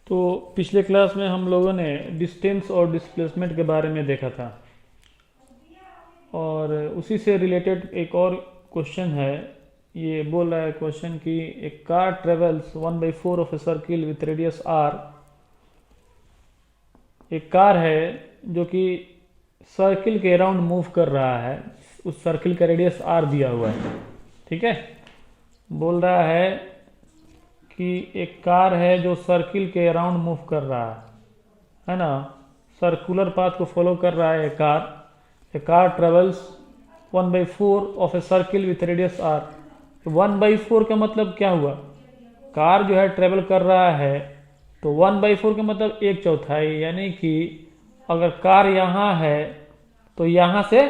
तो पिछले क्लास में हम लोगों ने डिस्टेंस और डिस्प्लेसमेंट के बारे में देखा था और उसी से रिलेटेड एक और क्वेश्चन है। ये बोल रहा है क्वेश्चन कि एक car travels 1/4 of a circle with radius R. एक कार है जो कि सर्किल के अराउंड मूव कर रहा है, उस सर्किल का रेडियस आर दिया हुआ है। ठीक है, बोल रहा है कि एक कार है जो सर्किल के अराउंड मूव कर रहा है ना, सर्कुलर पाथ को फॉलो कर रहा है। A car travels 1/4 of a circle with radius R. 1/4 का मतलब क्या हुआ? कार जो है ट्रेवल कर रहा है तो 1/4 का मतलब 1/4, यानी कि अगर कार यहाँ है तो यहाँ से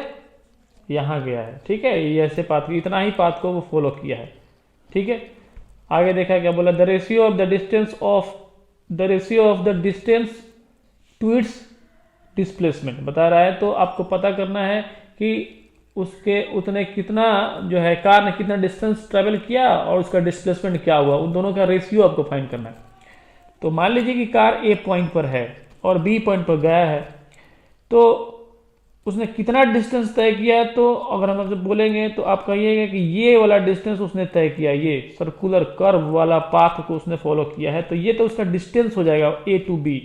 यहाँ गया है। ठीक है, ये ऐसे पाथ, इतना ही पाथ को वो फॉलो किया है। ठीक है, आगे देखा क्या बोला, the ratio of the distance to its displacement बता रहा है। तो आपको पता करना है कि उसके उतने कितना जो है कार ने कितना डिस्टेंस ट्रेवल किया और उसका डिस्प्लेसमेंट क्या हुआ, उन दोनों का रेशियो आपको फाइंड करना है। तो मान लीजिए कि कार ए पॉइंट पर है और बी पॉइंट पर गया है, तो उसने कितना डिस्टेंस तय किया। तो अगर हम आपसे बोलेंगे तो आप कहिएगा कि ये वाला डिस्टेंस उसने तय किया, ये सर्कुलर कर्व वाला पाथ को उसने फॉलो किया है, तो ये तो उसका डिस्टेंस हो जाएगा ए टू बी।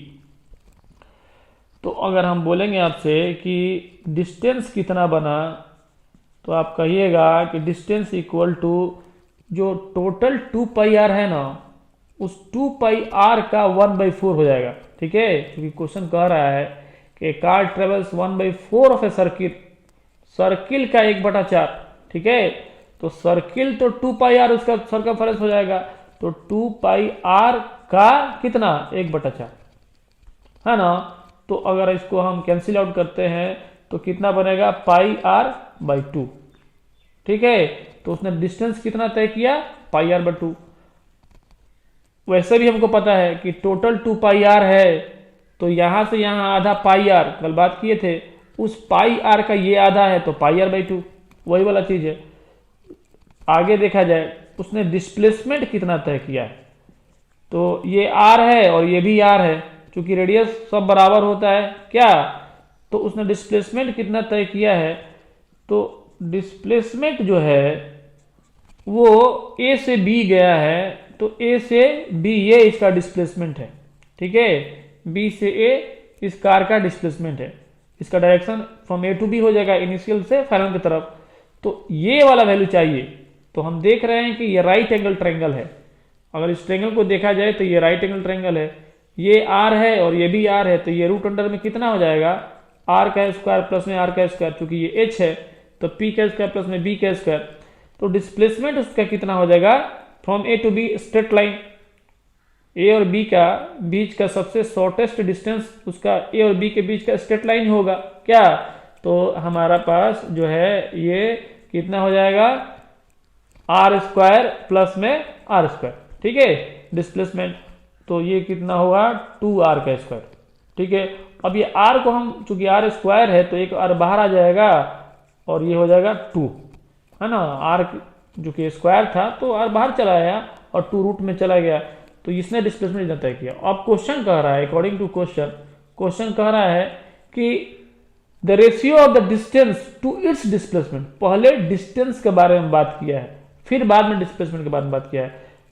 तो अगर हम बोलेंगे आपसे कि डिस्टेंस कितना बना, तो आप कहिएगा कि डिस्टेंस इक्वल टू जो टोटल 2πr है ना, उस 2πr का 1/4 हो जाएगा। ठीक है, क्योंकि क्वेश्चन कह रहा है कि car travels 1/4 of a circle का 1/4। ठीक है, तो सर्किल तो 2πr उसका सर्कमफेरेंस हो जाएगा, तो 2πr का कितना 1/4 है ना। तो अगर इसको हम कैंसिल आउट करते हैं तो कितना बनेगा πr/2। ठीक है, तो उसने डिस्टेंस कितना तय किया, πr/2। वैसे भी हमको पता है कि टोटल 2πr है, तो यहां से यहां आधा πr, कल बात किए थे, उस πr का ये आधा है तो πr/2, वही वाला चीज है। आगे देखा जाए उसने डिस्प्लेसमेंट कितना तय किया है, तो ये r है और ये भी r है, क्योंकि रेडियस सब बराबर होता है क्या। तो उसने डिस्प्लेसमेंट कितना तय किया है, तो डिस्प्लेसमेंट जो है वो a से b गया है, तो a से b ये इसका डिस्प्लेसमेंट है। ठीक है, b से a इस कार का डिस्प्लेसमेंट है। इसका direction from a to b हो जाएगा, इनिशियल से फाइनल की तरफ। तो ये वाला वैल्यू चाहिए। तो हम देख रहे हैं कि ये राइट एंगल ट्रायंगल है। अगर इस ट्रायंगल को देखा जाए तो ये राइट एंगल ट्रायंगल है, ये r है और ये भी r है, तो ये रूट अंडर में कितना हो जाएगा, r का स्क्वायर प्लस में r का स्क्वायर, क्योंकि ये h है तो p का स्क्वायर प्लस में b का स्क्वायर। तो डिस्प्लेसमेंट उसका कितना हो जाएगा, from a to b straight line, a और b का बीच का सबसे शॉर्टेस्ट डिस्टेंस उसका a और b के बीच का स्ट्रेट लाइन होगा क्या। तो हमारा पास जो है ये कितना हो जाएगा, r² प्लस में r²। ठीक है, डिस्प्लेसमेंट तो ये कितना होगा 2r²। ठीक है, अब ये r को हम चूंकि r² है तो एक r बाहर आ जाएगा और ये हो जाएगा 2, है ना। r जो कि स्क्वायर था तो r बाहर चला गया और 2 रूट में चला गया, तो इसने डिस्प्लेसमेंट इतना तय किया। अब क्वेश्चन कह रहा है, अकॉर्डिंग टू क्वेश्चन कह रहा है कि the ratio of the distance to its displacement. पहले डिस्टेंस के बारे में बात किया है, फिर बाद में डिस्प्लेसमेंट के बारे में बात किया है।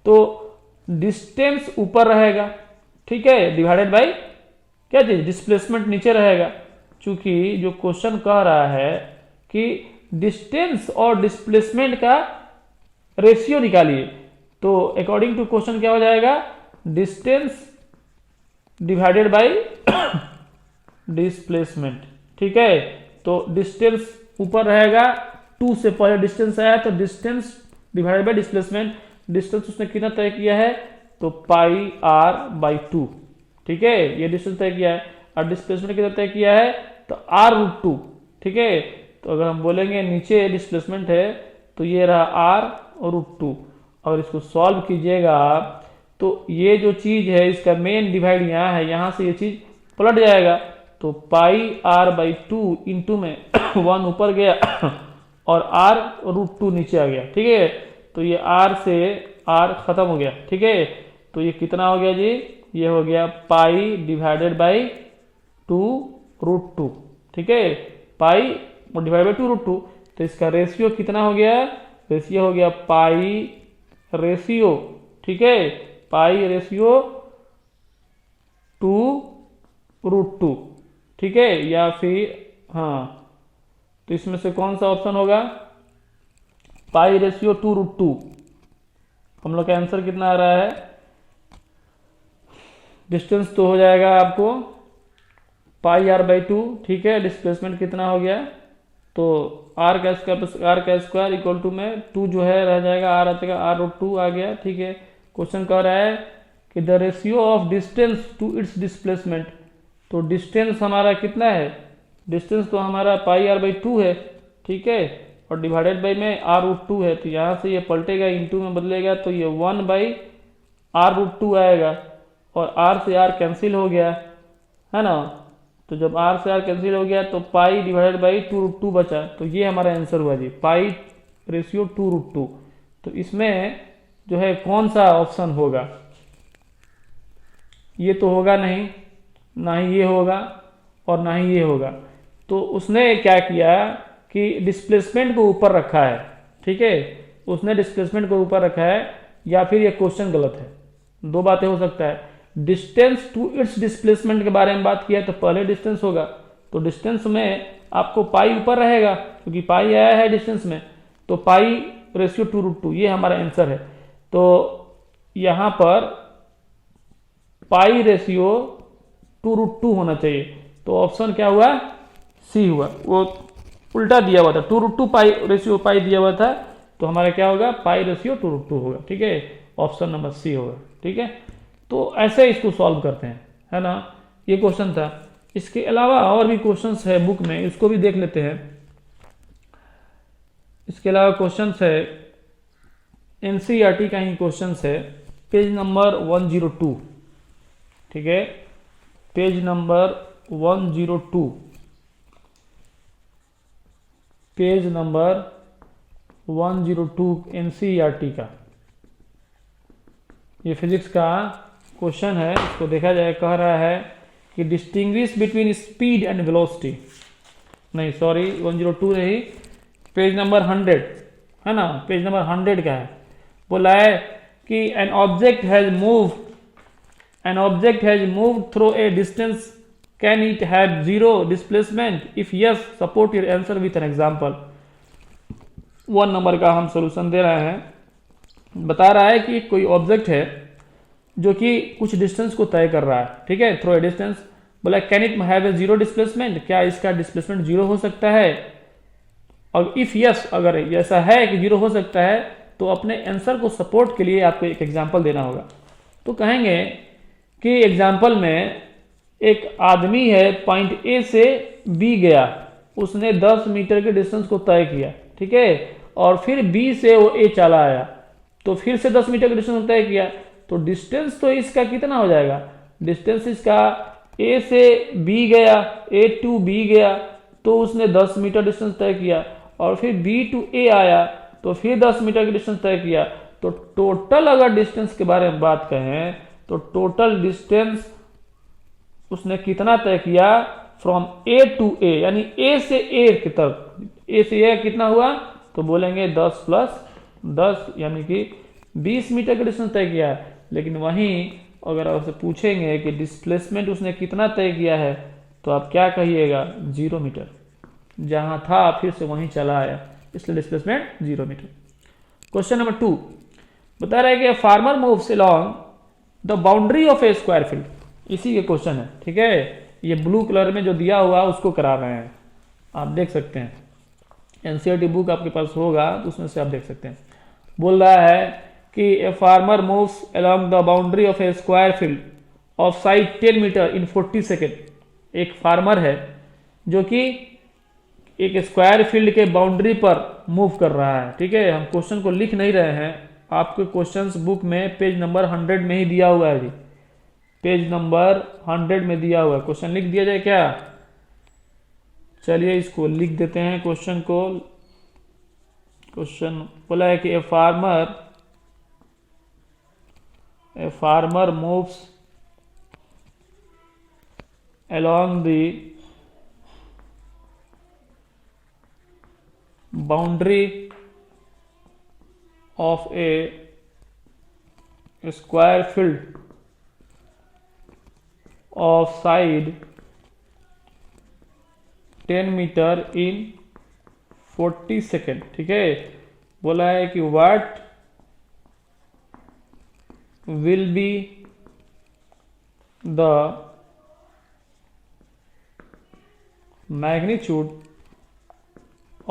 तो डिस्टेंस ऊपर रहेगा, ठीक है, डिवाइडेड बाई क्या चीज, डिस्प्लेसमेंट नीचे रहेगा। चूंकि जो क्वेश्चन कह रहा है कि डिस्टेंस और डिस्प्लेसमेंट का रेशियो निकालिए, तो अकॉर्डिंग टू क्वेश्चन क्या हो जाएगा, डिस्टेंस डिवाइडेड बाई डिस्प्लेसमेंट। ठीक है, तो डिस्टेंस ऊपर रहेगा, 2 से पहले डिस्टेंस आया तो distance divided by displacement. Distance उसने कितना तय किया है, तो πr/2। ठीक है, ये डिस्टेंस तय किया है, और डिस्प्लेसमेंट कितना तय किया है, तो r√2। ठीक है, तो अगर हम बोलेंगे नीचे डिस्प्लेसमेंट है तो ये रहा r√2। और इसको सॉल्व कीजिएगा तो ये जो चीज है इसका मेन डिवाइड यहाँ है, यहाँ से ये चीज पलट जाएगा, तो πr/2 इंटू में 1 ऊपर गया और r√2 नीचे आ गया। ठीक है, तो ये r से r खत्म हो गया। ठीक है, तो ये कितना हो गया जी, ये हो गया पाई डिवाइडेड बाई 2√2, ठीक है, पाई डिवाइड बाई 2√2। तो इसका रेशियो कितना हो गया, रेशियो हो गया पाई रेशियो, ठीक है, पाई रेशियो 2√2, ठीक है, या फिर हाँ, तो इसमें से कौन सा ऑप्शन होगा, पाई रेशियो 2√2। हम लोग का आंसर कितना आ रहा है, डिस्टेंस तो हो जाएगा आपको पाई r बाई 2, ठीक है, डिस्प्लेसमेंट कितना हो गया, तो r का स्क्वायर इक्वल टू में 2 जो है रह जाएगा, r आ जाएगा r√2 आ गया, ठीक है। क्वेश्चन कह रहा है कि the ratio of distance to its displacement, तो डिस्टेंस हमारा कितना है, डिस्टेंस तो हमारा पाई r बाई 2 है, ठीक है, और डिवाइडेड बाई में r√2 है, तो यहाँ से ये पलटेगा इनटू में बदलेगा, तो ये 1 बाई r√2 आएगा, और r से r कैंसिल हो गया, है ना, तो जब r से r कैंसिल हो गया तो पाई डिवाइडेड बाई 2√2 बचा, तो ये हमारा आंसर हुआ जी, पाई रेशियो 2√2। तो इसमें जो है कौन सा ऑप्शन होगा, ये तो होगा नहीं, ना ही ये होगा और ना ही ये होगा। तो उसने क्या किया कि डिस्प्लेसमेंट को ऊपर रखा है, ठीक है, उसने डिस्प्लेसमेंट को ऊपर रखा है, या फिर ये क्वेश्चन गलत है, दो बातें हो सकता है। डिस्टेंस टू इट्स डिस्प्लेसमेंट के बारे में बात किया तो पहले डिस्टेंस होगा, तो डिस्टेंस में आपको पाई ऊपर रहेगा क्योंकि पाई आया है डिस्टेंस में, तो पाई रेशियो 2√2 ये हमारा आंसर है। तो यहाँ पर पाई रेशियो 2√2 होना चाहिए, तो ऑप्शन क्या हुआ, सी हुआ, वो उल्टा दिया हुआ था, 2√2 पाई रेशियो पाई दिया हुआ था, तो हमारा क्या होगा, पाई रेशियो 2√2 होगा, ठीक है, ऑप्शन नंबर सी होगा, ठीक है। तो ऐसे इसको सॉल्व करते हैं, है ना, ये क्वेश्चन था। इसके अलावा और भी क्वेश्चंस है बुक में, इसको भी देख लेते हैं। इसके अलावा क्वेश्चंस है एनसीईआरटी का ही क्वेश्चंस है, पेज नंबर 102, ठीक है, page number 102, page number 102 NCERT का ये फिजिक्स का क्वेश्चन है। इसको देखा जाए, कह रहा है कि distinguish between speed and velocity, नहीं सॉरी 102 नहीं, पेज नंबर 100 है ना, पेज नंबर 100 का है। बोला है कि an object has moved through a distance, can it have zero displacement, if yes support your answer with an example. 1 number का हम सोल्यूशन दे रहे हैं। बता रहा है कि कोई ऑब्जेक्ट है जो कि कुछ डिस्टेंस को तय कर रहा है, ठीक है, थ्रू ए डिस्टेंस। बोला can it have a zero displacement, क्या इसका डिस्प्लेसमेंट जीरो हो सकता है, और इफ यस अगर ऐसा है कि जीरो हो सकता है तो अपने आंसर को सपोर्ट के लिए आपको एक एग्जांपल देना होगा। तो कहेंगे कि एग्जांपल में एक आदमी है, पॉइंट ए से बी गया, उसने 10 मीटर के डिस्टेंस को तय किया, ठीक है, और फिर बी से वो ए चला आया, तो फिर से 10 मीटर का डिस्टेंस तय किया, तो डिस्टेंस तो इसका कितना हो जाएगा, डिस्टेंस इसका ए से बी गया, ए टू बी गया, तो उसने 10 मीटर डिस्टेंस तय किया, और फिर बी टू ए आया तो फिर 10 मीटर की डिस्टेंस तय किया। तो टोटल अगर डिस्टेंस के बारे में बात कहें तो टोटल डिस्टेंस उसने कितना तय किया, फ्रॉम ए टू ए, यानी ए से ए की तरफ, ए से ए कितना हुआ, तो बोलेंगे 10 प्लस 10 यानी कि 20 मीटर का डिस्टेंस तय किया है। लेकिन वहीं अगर आपसे पूछेंगे कि डिस्प्लेसमेंट उसने कितना तय किया है, तो आप क्या कहिएगा, 0 मीटर, जहां था फिर से वहीं चला आया, इसलिए डिस्प्लेसमेंट 0 मीटर। क्वेश्चन नंबर 2 बता रहा है कि farmer moves along the boundary of a square field, इसी के क्वेश्चन है, ठीक है, ये ब्लू कलर में जो दिया हुआ उसको करा रहे हैं, आप देख सकते हैं, एनसीईआरटी बुक आपके पास होगा तो उसमें से आप देख सकते हैं। बोल रहा है कि a farmer moves along the boundary of a square field of side 10 metre in 40 second. एक फार्मर है जो कि एक स्क्वायर फील्ड के बाउंड्री पर मूव कर रहा है, ठीक है, हम क्वेश्चन को लिख नहीं रहे हैं, आपके क्वेश्चंस बुक में पेज नंबर 100 में ही दिया हुआ है जी, पेज नंबर 100 में दिया हुआ है। क्वेश्चन लिख दिया जाए क्या, चलिए इसको लिख देते हैं क्वेश्चन को। क्वेश्चन बोला है कि a farmer moves along the boundary of a square field of side 10 metre in 40 second. ठीक है, बोला है कि what will be the magnitude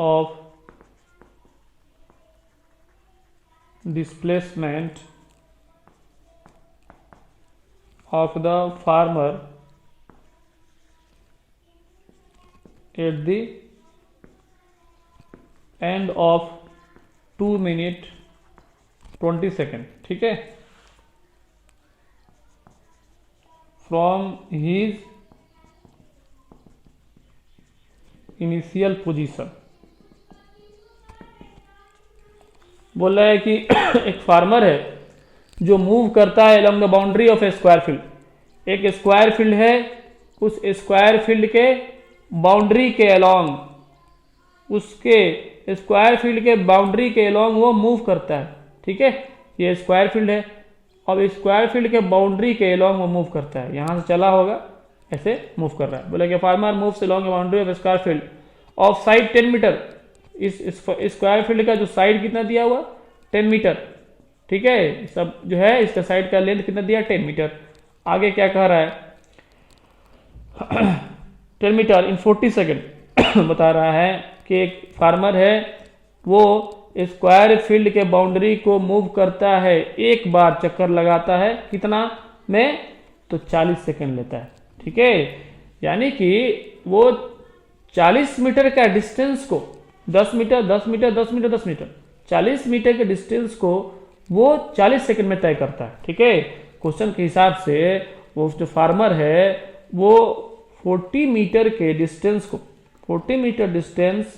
of displacement of the farmer at the end of 2 minute 20 second। ठीक है, from his initial position। बोल रहा है कि एक फार्मर है जो मूव करता है along the boundary of a square field. एक स्क्वायर फील्ड है, उस स्क्वायर फील्ड के बाउंड्री के along, उसके स्क्वायर फील्ड के बाउंड्री के along वो मूव करता है। ठीक है, ये स्क्वायर फील्ड है, अब स्क्वायर फील्ड के बाउंड्री के along वो मूव करता है। यहां से चला होगा, ऐसे मूव कर रहा है। बोला कि farmer moves along the boundary of square field of side 10 metre. इस स्क्वायर फील्ड का जो साइड कितना दिया हुआ 10 मीटर। ठीक है, सब जो है इसका साइड का लेंथ कितना दिया 10 मीटर। आगे क्या कह रहा है 10 मीटर इन 40 सेकेंड बता रहा है कि एक फार्मर है वो स्क्वायर फील्ड के बाउंड्री को मूव करता है, एक बार चक्कर लगाता है कितना में, तो 40 सेकेंड लेता है। ठीक है, यानी कि वो 40 मीटर का डिस्टेंस को 10 metre 10 metre 10 metre 10 metre 40 metre के डिस्टेंस को वो 40 सेकंड में तय करता है। ठीक है, क्वेश्चन के हिसाब से वो जो फार्मर है वो 40 मीटर के डिस्टेंस को 40 मीटर डिस्टेंस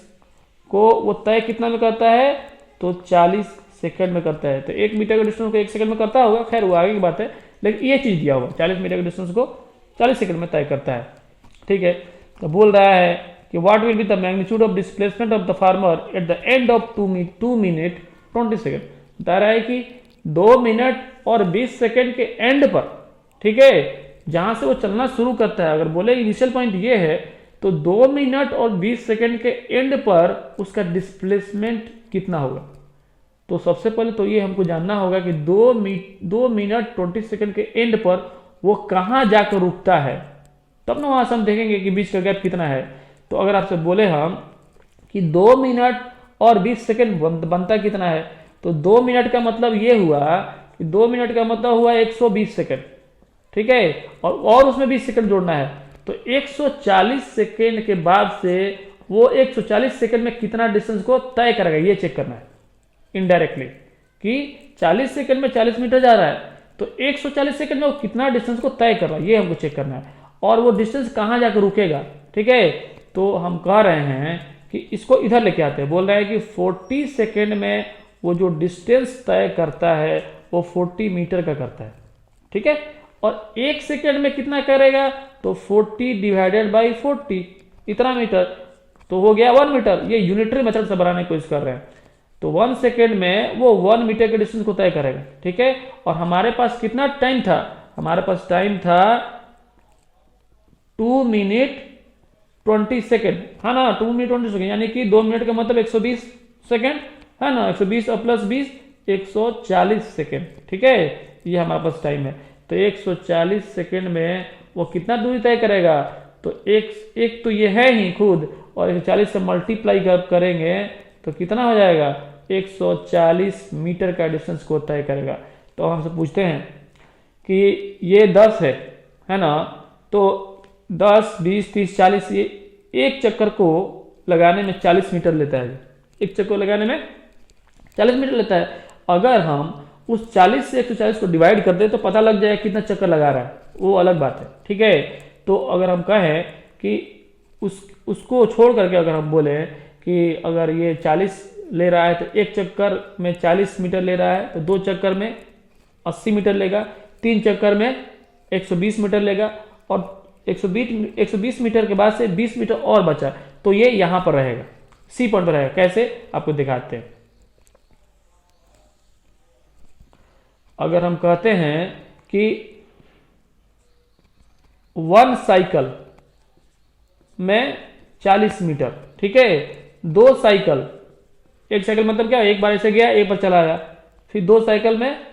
को वो तय कितना में करता है, तो 40 सेकंड में करता है। तो 1 मीटर के डिस्टेंस को 1 सेकंड में करता होगा, खैर वो आगे की बात है, लेकिन ये चीज दिया हुआ 40 मीटर के डिस्टेंस को 40 सेकंड में तय करता है। ठीक है, तो बोल रहा है कि what will be the magnitude of displacement of the farmer at the end of 2 minute 20 second. बता रहा है कि 2 मिनट और 20 सेकेंड के एंड पर, ठीक है, जहां से वो चलना शुरू करता है, अगर बोले इनिशियल पॉइंट ये है, तो 2 मिनट और 20 सेकेंड के एंड पर उसका डिस्प्लेसमेंट कितना होगा। तो सबसे पहले तो ये हमको जानना होगा कि 2 मिनट 20 सेकेंड के एंड पर वो कहां जाकर रुकता है, तब ना वहां से हम देखेंगे कि बीच का गैप कितना है। तो अगर आपसे बोले हम कि 2 मिनट और 20 सेकेंड बनता कितना है, तो 2 मिनट का मतलब ये हुआ कि 2 मिनट का मतलब हुआ 120 सेकेंड। ठीक है, और उसमें 20 सेकेंड जोड़ना है, तो 140 सेकेंड के बाद से वो 140 सेकेंड में कितना डिस्टेंस को तय करेगा, ये चेक करना है इनडायरेक्टली कि 40 सेकेंड में 40 मीटर जा रहा है, तो 140 सेकेंड में वो कितना डिस्टेंस को तय कर रहा है, ये हमको चेक करना है, और वो डिस्टेंस कहां जाकर रुकेगा। ठीक है, तो हम कह रहे हैं कि इसको इधर लेके आते हैं। बोल रहे हैं कि 40 सेकेंड में वो जो डिस्टेंस तय करता है वो 40 मीटर का करता है। ठीक है, और 1 सेकेंड में कितना करेगा, तो 40 डिवाइडेड बाई 40 इतना मीटर, तो हो गया 1 मीटर। ये यूनिटरी मेथड से बनाने की कोशिश कर रहे हैं, तो 1 सेकेंड में वो 1 मीटर के डिस्टेंस को तय करेगा। ठीक है, और हमारे पास कितना टाइम था, हमारे पास टाइम था 2 मिनट 20 सेकेंड, है ना, 2 मिनट 20 सेकेंड, यानी कि 2 मिनट का मतलब 120 सेकेंड, है ना, 120 और प्लस 20 140 सेकेंड। ठीक है, ये हमारे पास टाइम है। तो 140 सेकेंड में वो कितना दूरी तय करेगा, तो एक तो ये है ही खुद, और 140 से मल्टीप्लाई करेंगे तो कितना हो जाएगा, 140 मीटर का डिस्टेंस को तय करेगा। तो हमसे पूछते हैं कि ये 10 है ना, तो 10 20 30 40, ये एक चक्कर को लगाने में 40 मीटर लेता है। एक चक्कर लगाने में 40 मीटर लेता है। अगर हम उस 40 से 140 को डिवाइड कर दे तो पता लग जाए कितना चक्कर लगा रहा है, वो अलग बात है। ठीक है, तो अगर हम कहें कि उसको छोड़ करके अगर हम बोले कि अगर ये 40 ले रहा है तो एक चक्कर में 40 मीटर ले रहा है, तो 2 चक्कर में 80 मीटर लेगा, 3 चक्कर में 120 मीटर लेगा, और 120 मीटर के बाद से 20 मीटर और बचा, तो ये यहां पर रहेगा, सी पॉइंट पर रहेगा। कैसे आपको दिखाते हैं। अगर हम कहते हैं कि 1 साइकिल में 40 मीटर, ठीक है, 2 साइकिल, एक साइकिल मतलब क्या, एक बार ऐसे गया एक बार चला आया, फिर 2 साइकिल में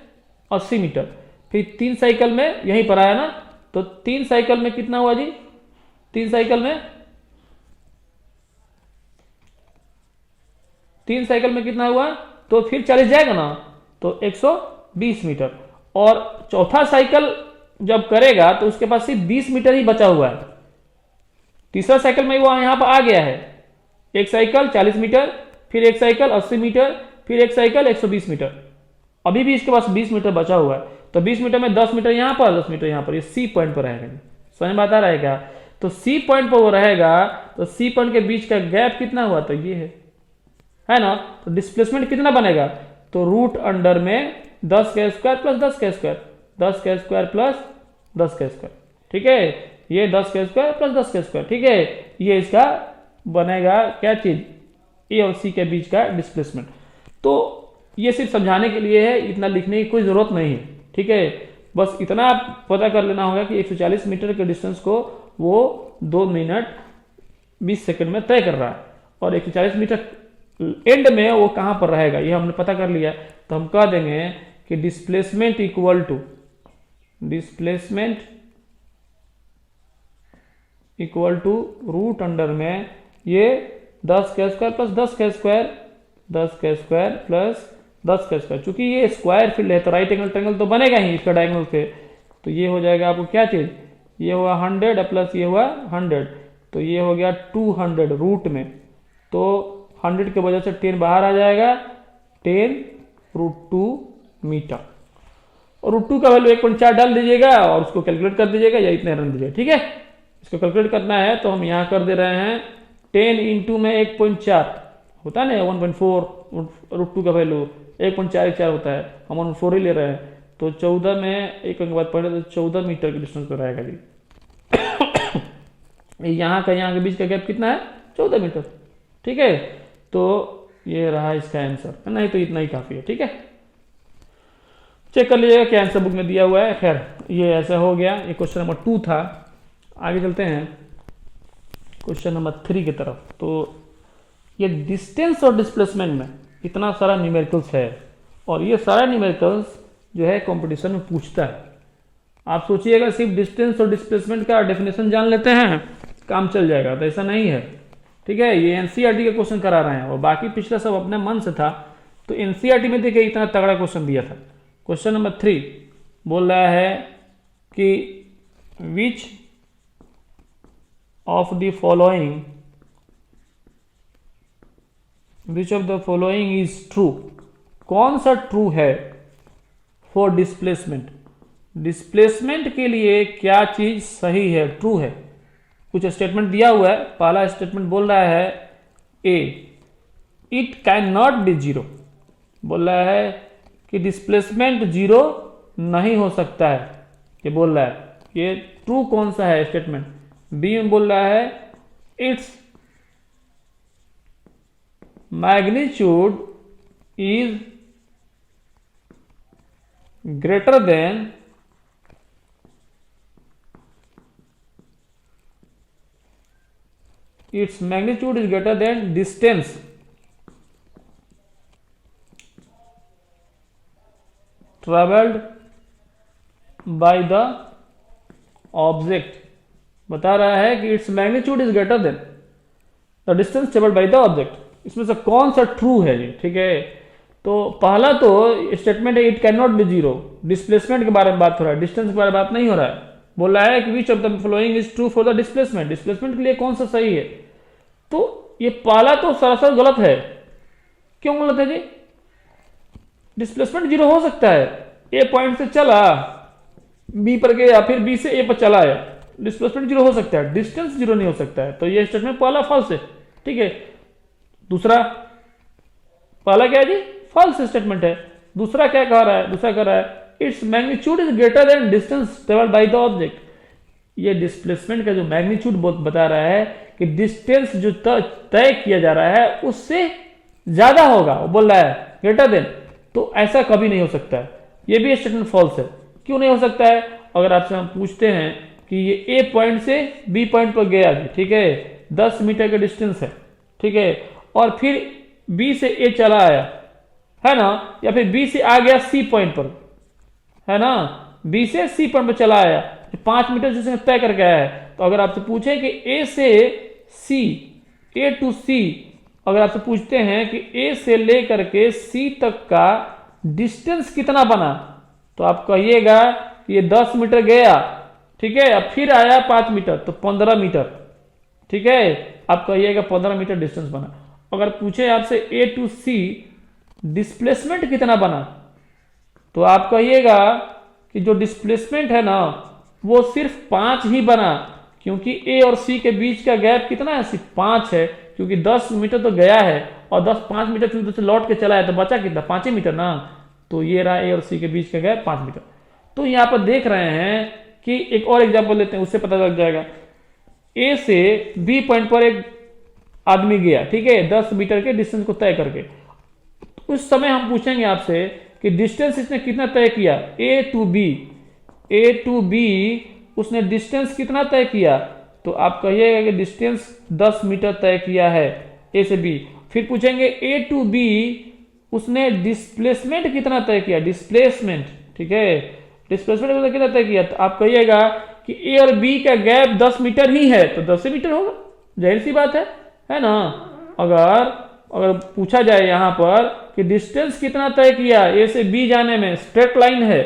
80 मीटर, फिर 3 साइकिल में यहीं पर आया ना, तो 3 साइकिल में कितना हुआ जी, 3 साइकिल में कितना हुआ, तो फिर 40 जाएगा ना, तो 120 मीटर। और चौथा साइकिल जब करेगा तो उसके पास सिर्फ 20 मीटर ही बचा हुआ है। तीसरा साइकिल में वो यहां पर आ गया है, एक साइकिल 40 मीटर, फिर एक साइकिल 80 मीटर, फिर एक साइकिल 120 मीटर, अभी भी इसके पास 20 मीटर बचा हुआ है। तो 20 मीटर में 10 मीटर यहां पर, 10 मीटर यहां पर, ये सी पॉइंट पर रहेगा। समझ में आता रहेगा। तो सी पॉइंट पर वो रहेगा, तो सी पॉइंट के बीच का गैप कितना हुआ, तो ये है ना। तो डिस्प्लेसमेंट कितना बनेगा, तो रूट अंडर में 10 का स्क्वायर प्लस 10 का स्क्वायर, 10 का स्क्वायर प्लस 10 का स्क्वायर, ठीक है, ये 10 का स्क्वायर प्लस 10 का स्क्वायर, ठीक है, ये इसका बनेगा क्या चीज, ए और सी के बीच का डिस्प्लेसमेंट। तो ये सिर्फ समझाने के लिए है, इतना लिखने की कोई जरूरत नहीं है, ठीक है। बस इतना आप पता कर लेना होगा कि 140 मीटर के डिस्टेंस को वो 2 मिनट 20 सेकंड में तय कर रहा है, और 140 मीटर एंड में वो कहां पर रहेगा ये हमने पता कर लिया। तो हम कह देंगे कि displacement equal to root under में ये 10 का स्क्वायर प्लस 10 का स्क्वायर, 10 का स्क्वायर प्लस 10 का स्क्वायर। चूंकि ये स्क्वायर फील्ड है तो राइट एंगल ट्रायंगल तो बनेगा ही इसका डायगोनल पे, तो ये हो जाएगा आपको क्या चीज, ये हुआ 100 प्लस ये हुआ 100, तो ये हो गया 200 रूट में, तो 100 की वजह से 10 बाहर आ जाएगा, 10√2 मीटर। और √2 का वैल्यू 1.4 डाल दीजिएगा और उसको कैलकुलेट कर दीजिएगा, या इतने रन दीजिएगा, ठीक है। इसको कैलकुलेट करना है तो हम यहाँ कर दे रहे हैं 10 इंटू में 1.4 होता है ना, 1.4 √2 का वैल्यू 1.44 होता है, हम 1.4 ही ले रहे हैं, तो 14 में एक अंक बाद पढ़े तो 14 मीटर के डिस्टेंस पर रहेगा जी। यहाँ के बीच का गैप कितना है, 14 मीटर, ठीक है। तो ये रहा इसका आंसर, है ना, तो इतना ही काफी है, ठीक है। चेक कर लीजिएगा क्या आंसर बुक में दिया हुआ है। खैर ये ऐसा हो गया, ये क्वेश्चन नंबर 2 था। आगे चलते हैं क्वेश्चन नंबर 3 की तरफ। तो ये डिस्टेंस और डिस्प्लेसमेंट में इतना सारा न्यूमेरिकल्स है, और ये सारा न्यूमेरिकल्स जो है कंपटीशन में पूछता है। आप सोचिएगा सिर्फ डिस्टेंस और डिस्प्लेसमेंट का डेफिनेशन जान लेते हैं काम चल जाएगा, तो ऐसा नहीं है, ठीक है। ये एनसीईआरटी के क्वेश्चन करा रहे हैं, और बाकी पिछला सब अपने मन से था। तो एनसीईआरटी में देखिए इतना तगड़ा क्वेश्चन दिया था। क्वेश्चन नंबर 3 बोल रहा है कि which of the following is true, कौन सा ट्रू है फॉर डिस्प्लेसमेंट, डिस्प्लेसमेंट के लिए क्या चीज सही है, ट्रू है। कुछ स्टेटमेंट दिया हुआ है। पहला स्टेटमेंट बोल रहा है A, it can not be zero, बोल रहा है कि डिस्प्लेसमेंट जीरो नहीं हो सकता है, ये बोल रहा है। ये ट्रू कौन सा है स्टेटमेंट। बी में बोल रहा है its magnitude is greater than distance traveled by the object। बता रहा है कि its magnitude is greater than the distance travelled by the object. इसमें से कौन सा ट्रू है ये, ठीक है। तो पहला तो स्टेटमेंट है it can not be zero, displacement के बारे में बात हो रहा है, डिस्टेंस के बारे में बात नहीं हो रहा है। बोल रहा है कि which of the following is true for the displacement, displacement के लिए कौन सा सही है। तो ये पहला तो सरासर गलत है। क्यों गलत है जी, डिस्प्लेसमेंट जीरो हो सकता है। ए पॉइंट से चला बी पर गया, फिर बी से ए पर चला है, डिस्प्लेसमेंट जीरो हो सकता है, डिस्टेंस जीरो नहीं हो सकता है। तो ये स्टेटमेंट पहला फॉल्स है, ठीक है। दूसरा, पहला क्या है जी, फॉल्स स्टेटमेंट है। दूसरा कह रहा है its magnitude is greater than distance travelled by the object. ये डिस्प्लेसमेंट का जो मैग्नीट्यूड बता रहा है कि डिस्टेंस जो तय किया जा रहा है उससे ज्यादा होगा, वो बोल रहा है ग्रेटर देन। तो ऐसा कभी नहीं हो सकता है, ये भी स्टेटमेंट फॉल्स है। क्यों नहीं हो सकता है? अगर आपसे हम पूछते हैं कि ये ए पॉइंट से बी पॉइंट पर गया, ठीक है, 10 मीटर का डिस्टेंस है, ठीक है, और फिर बी से ए चला आया, है ना, या फिर बी से आ गया सी पॉइंट पर, है ना, बी से सी पॉइंट पर चला आया, 5 मीटर जिसने तय करके आया है। तो अगर आपसे पूछे कि ए से सी, ए टू सी, अगर आपसे पूछते हैं कि ए से लेकर के सी तक का डिस्टेंस कितना बना, तो आप कहिएगा कि ये 10 मीटर गया, ठीक है, अब फिर आया 5 मीटर, तो 15 मीटर, ठीक है, आप कहिएगा 15 मीटर डिस्टेंस बना। अगर पूछे आपसे ए टू सी डिस्प्लेसमेंट कितना बना, तो आप कहिएगा कि जो डिस्प्लेसमेंट है ना वो सिर्फ 5 ही बना, क्योंकि ए और सी के बीच का गैप कितना है, सिर्फ 5 है, क्योंकि 10 मीटर तो गया है और 5 मीटर फिर उधर से लौट के चला है, तो बचा कितना, 5 ही मीटर ना। तो ये रहा ए और सी के बीच का गैप 5 मीटर। तो यहाँ पर देख रहे हैं कि एक और एग्जाम्पल लेते हैं, उससे पता लग जाएगा। ए से बी पॉइंट पर एक आदमी गया, ठीक है, 10 मीटर के डिस्टेंस को तय करके। उस समय हम पूछेंगे आपसे कि डिस्टेंस इसने कितना तय किया, A to B, A to B उसने डिस्टेंस कितना तय किया, तो आप कहिएगा कि डिस्टेंस 10 मीटर तय किया है ए से बी। फिर पूछेंगे ए टू बी उसने डिस्प्लेसमेंट कितना तय किया, डिस्प्लेसमेंट, ठीक है, डिस्प्लेसमेंट कितना तय किया, तो आप कहिएगा कि ए और बी का गैप 10 मीटर ही है, तो 10 मीटर होगा, जाहिर सी बात है ना। अगर पूछा जाए यहां पर कि डिस्टेंस कितना तय किया ए से बी जाने में, स्ट्रेट लाइन है,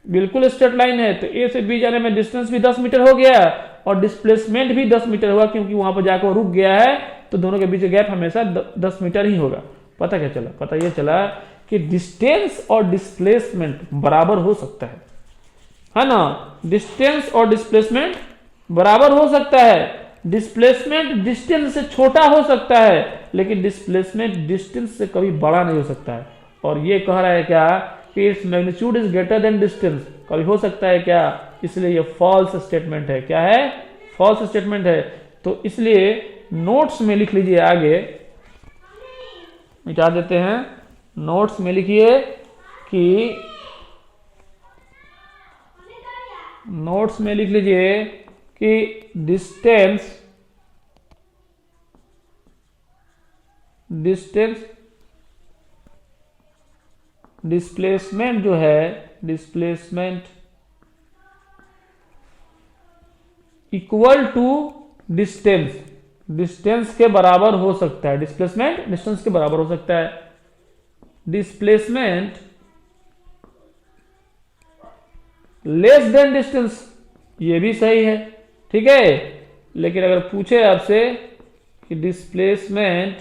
बिल्कुल स्ट्रेट लाइन है, तो ए से बी जाने में डिस्टेंस भी 10 मीटर हो गया और डिस्प्लेसमेंट भी 10 मीटर हुआ, क्योंकि वहां पर जाकर रुक गया है, तो दोनों के बीच गैप हमेशा 10 मीटर ही होगा। पता क्या चला? पता यह चला कि डिस्टेंस और डिस्प्लेसमेंट बराबर हो सकता है ना, डिस्टेंस और डिस्प्लेसमेंट बराबर हो सकता है। डिस्प्लेसमेंट डिस्टेंस से छोटा हो सकता है, लेकिन डिस्प्लेसमेंट डिस्टेंस से कभी बड़ा नहीं हो सकता है। और ये कह रहा है क्या कि its magnitude is greater than distance, कभी हो सकता है क्या? इसलिए ये फॉल्स स्टेटमेंट है। क्या है? फॉल्स स्टेटमेंट है। तो इसलिए नोट्स में लिख लीजिए, आगे मिटा देते हैं, नोट्स में लिखिए कि नोट्स में लिख लीजिए कि डिस्टेंस डिस्प्लेसमेंट जो है, displacement equal to distance, distance के बराबर हो सकता है। डिस्प्लेसमेंट डिस्टेंस के बराबर हो सकता है। डिस्प्लेसमेंट लेस देन डिस्टेंस, ये भी सही है, ठीक है। लेकिन अगर पूछे आपसे कि डिस्प्लेसमेंट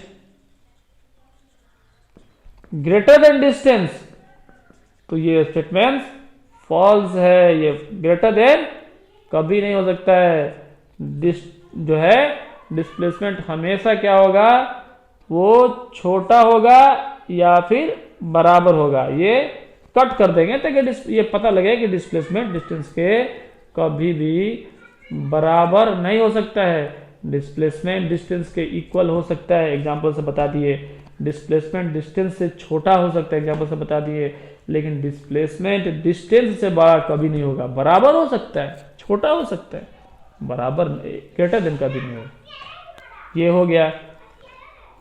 ग्रेटर देन डिस्टेंस, तो ये स्टेटमेंट फॉल्स है। ये ग्रेटर देन कभी नहीं हो सकता है। जो है डिस्प्लेसमेंट हमेशा क्या होगा, वो छोटा होगा या फिर बराबर होगा। ये कट कर देंगे ताकि ये पता लगे कि डिस्प्लेसमेंट डिस्टेंस के कभी भी बराबर नहीं हो सकता है। डिस्प्लेसमेंट डिस्टेंस के इक्वल हो सकता है, एग्जांपल से बता दिए। डिस्प्लेसमेंट डिस्टेंस से छोटा हो सकता है, एग्जांपल से बता दिए। लेकिन डिस्प्लेसमेंट डिस्टेंस से बड़ा कभी नहीं होगा। बराबर हो सकता है, छोटा हो सकता है, बराबर ग्रेटर देन कभी नहीं होगा। ये हो गया।